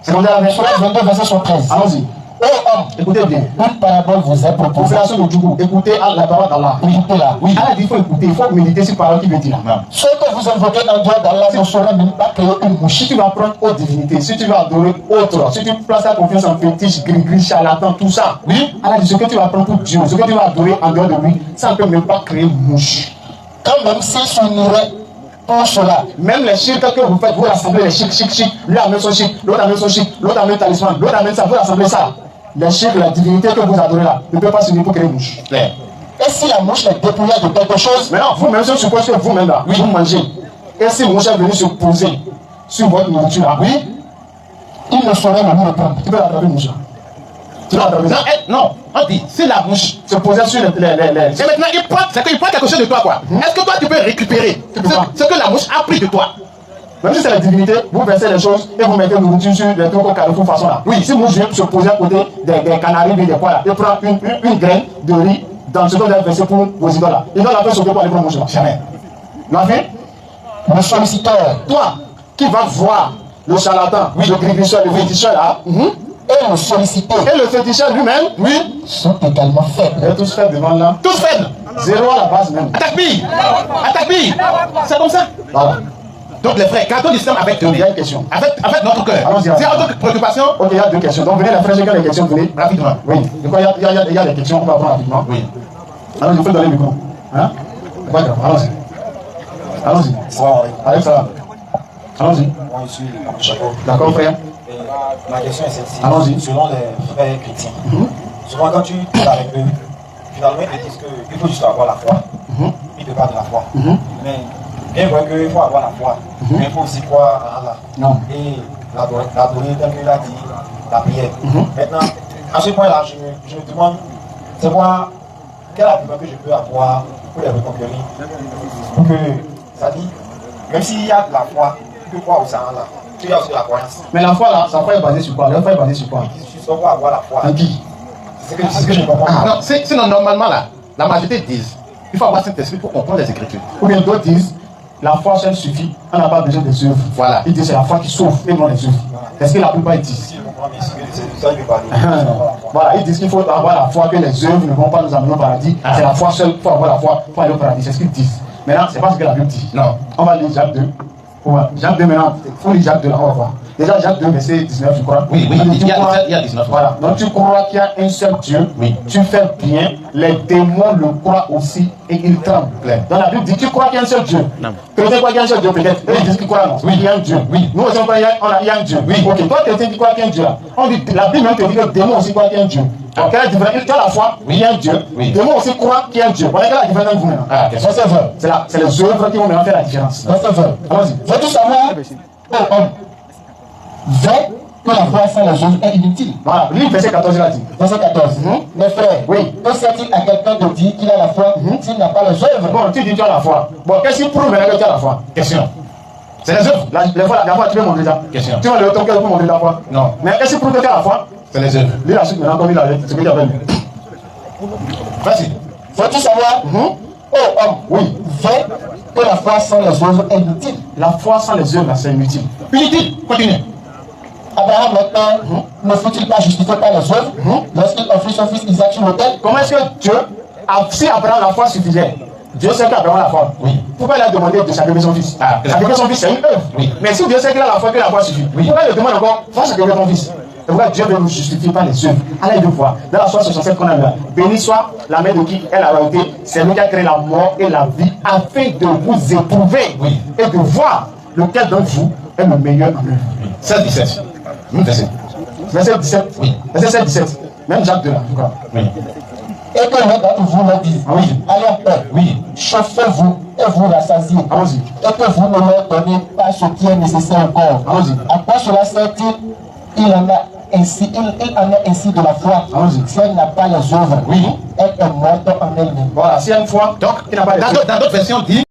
C'est comme ça la fait. Sourate 22, verset 73. Allons-y. Oh homme, Écoutez bien. une parabole vous est proposée. Population de Djougou, écoutez la parole d'Allah. Écoutez-la. Oui, Allah dit il faut écouter, il faut méditer sur parole qui veut dire. Ce que vous invoquez en dehors d'Allah ne saurait même pas créer une mouche. Si tu vas prendre autre divinité, si tu vas adorer autre, si tu places ta confiance en fétiche, gris-gris, charlatan, tout ça, oui, Allah dit ce que tu vas prendre pour Dieu, ce que tu vas adorer en dehors de lui, ça ne peut même pas créer une mouche. Quand même s'il s'unirait pour cela. Même les chics que vous faites, vous rassemblez les chics, lui amène son chic, l'autre amène son chic, l'autre amène talisman, l'autre amène ça, vous rassemblez ça. Les chics, la divinité que vous adorez là, ne peut pas s'unir pour créer une mouche. Et si la mouche est dépouillée de quelque chose? Maintenant, vous-même, je suppose que vous-même là, vous mangez. Et si mouche est venu se poser sur votre nourriture là, oui, Il ne saurait le lui répondre. tu peux l'attraper une mouche là. Tu peux l'attraper ça. Non, on dit, si la mouche Se poser sur les. et maintenant il prend quelque chose de toi quoi. Est-ce que toi tu peux récupérer ce que la mouche a pris de toi? Même si c'est la divinité, vous versez les choses et vous mettez nourriture sur les trucs au carrefour façon là. Oui, si mouche vient se poser à côté des canaris et des poils là, il prend une graine de riz dans ce que vous avez versé pour vos idoles là. Il doit la faire sauter pour aller prendre mouche là. Jamais. L'enfant, Le solliciteur toi qui vas voir le charlatan, oui, le gribisseur, le féticheur là, et le sollicité et le féticheur lui-même, oui, sont également faibles. ils sont tous faibles devant là. Tous faibles. Zéro à la base même. Attaque bille. C'est comme ça. Voilà. Donc les frères, quand on discute avec Il y a une question. avec notre cœur, Allons-y. c'est notre préoccupation. Ok, il y a deux questions. Donc venez les frères, j'ai des questions, venez. Rapidement. Oui. De quoi il y a des questions qu'on va prendre rapidement. Oui. Alors, il faut donner le micro. Hein? Pas grave, allons-y. Allons-y. Allez, ça va. Allons-y. Moi, je suis Chaco. D'accord, frère. Et ma question est celle-ci. Allons-y. Selon les frères chrétiens, souvent quand tu es avec eux, finalement, ils te disent qu'il faut juste avoir la foi. Ils te parlent de la foi. Mais bien vrai qu'il faut avoir la foi. Mais il faut aussi croire en Allah. Non. Et l'adorer tel qu'il a dit, la prière. Maintenant, à ce point-là, je me demande, c'est moi, quel argument que je peux avoir pour les reconquérir? Pour que, ça dit, même s'il y a de la foi, tu peux croire aussi en Allah. Tu as aussi la croyance. Mais la foi là, sa foi est basée sur quoi? La foi est basée sur quoi? Tu dois avoir la foi. En qui? C'est ce que je comprends. Non, sinon normalement là, la majorité disent, il faut avoir cet esprit pour comprendre les Écritures. Ou bien d'autres disent, la foi seule suffit, on n'a pas besoin des œuvres. Voilà. Ils disent c'est la foi qui sauve et non les œuvres. Est-ce que la plupart ils disent? Si je comprends bien, c'est ça que je parle. Voilà, ils disent qu'il faut avoir la foi, que les œuvres ne vont pas nous amener au paradis. C'est la foi seule, il faut avoir la foi pour aller au paradis. C'est ce qu'ils disent. Maintenant, c'est pas ce que la Bible dit. Non. On va lire Jacques 2. Jacques 2 maintenant, il faut lire Jacques 2 là, on va voir. Déjà Jacques 2, verset 19, je crois. Oui, Donc, il y a 19. Voilà, donc tu crois qu'il y a un seul Dieu, Oui. tu fais bien, les démons le croient aussi et ils tremblent. Dans la Bible dit, tu crois qu'il y a un seul Dieu. Chrétien croit qu'il y a un seul Dieu peut-être. Eux ils disent qu'ils croient non. Oui, il y a un Dieu. Oui. Nous aussi on croit qu'il y a un Dieu. Oui. Ok, toi chrétien qui crois qu'il y a un Dieu là. On dit, la Bible même te dit que les démons aussi croient qu'il y a un Dieu. Donc quelle est la différence? Tu as la foi, il y a un Dieu. Oui. Les démons aussi croient qu'il y a un Dieu. Voilà quelle est la différence entre vous maintenant? Ah, C'est c'est les œuvres qui vont maintenant faire la différence. Allons-y. Veux-tu savoir, oh homme, vrai que la foi sans les œuvres est inutile? Voilà, lui verset 14 il a dit. Verset 14. Mes frères, Oui. que sert-il à quelqu'un de dire qu'il a la foi s'il n'a pas les œuvres? Bon, tu dis tu as la foi. Bon, qu'est-ce qui prouve maintenant que tu as la foi? Question. C'est les œuvres. La foi, tu peux montrer ça. Question. Tu vas lever ton cœur pour montrer ta foi? Non. Mais qu'est-ce qui prouve que tu as la foi? C'est les œuvres. Lis la suite maintenant comme il avait, ce qu'il avait lu. Vas-y. Veux-tu savoir, oh homme, Oui. vrai que la foi sans les œuvres est inutile? La foi sans les œuvres, là, c'est inutile. Inutile. Continue. Abraham, notre père, ne fut-il pas justifié par les œuvres lorsqu'il offrit son fils Isaac sur l'autel? Comment est-ce que Dieu, si Abraham la foi suffisait, Dieu sait qu'Abraham a la foi. Oui. Pourquoi il a demandé de sacrifier son fils? Sacrifier son fils, c'est une œuvre. Oui. Mais si Dieu sait qu'il a la foi, que la foi suffit, pourquoi il demande encore, va sacrifier ton fils? C'est pourquoi Dieu veut nous justifier par les œuvres. Allez de voir. Dans la sourate 67 qu'on a là, béni soit la mère de qui elle a rajouté, c'est lui qui a créé la mort et la vie afin de vous éprouver et de voir lequel d'entre vous est le meilleur en œuvre. 16-17. Verset 17. Oui. Verset 17. Même Jacques 2 là, je crois. Oui. Et que l'un d'entre vous leur dise, allez en paix, chauffez-vous et vous rassasiez. Allons-y. Et que vous ne leur donnez pas ce qui est nécessaire encore. Allons-y. À quoi cela sert-il? Il en a ainsi, il en est ainsi de la foi. Si elle n'a pas les œuvres, elle est morte en elle-même. Voilà, si il y a une foi, Donc, dans d'autres versions, dit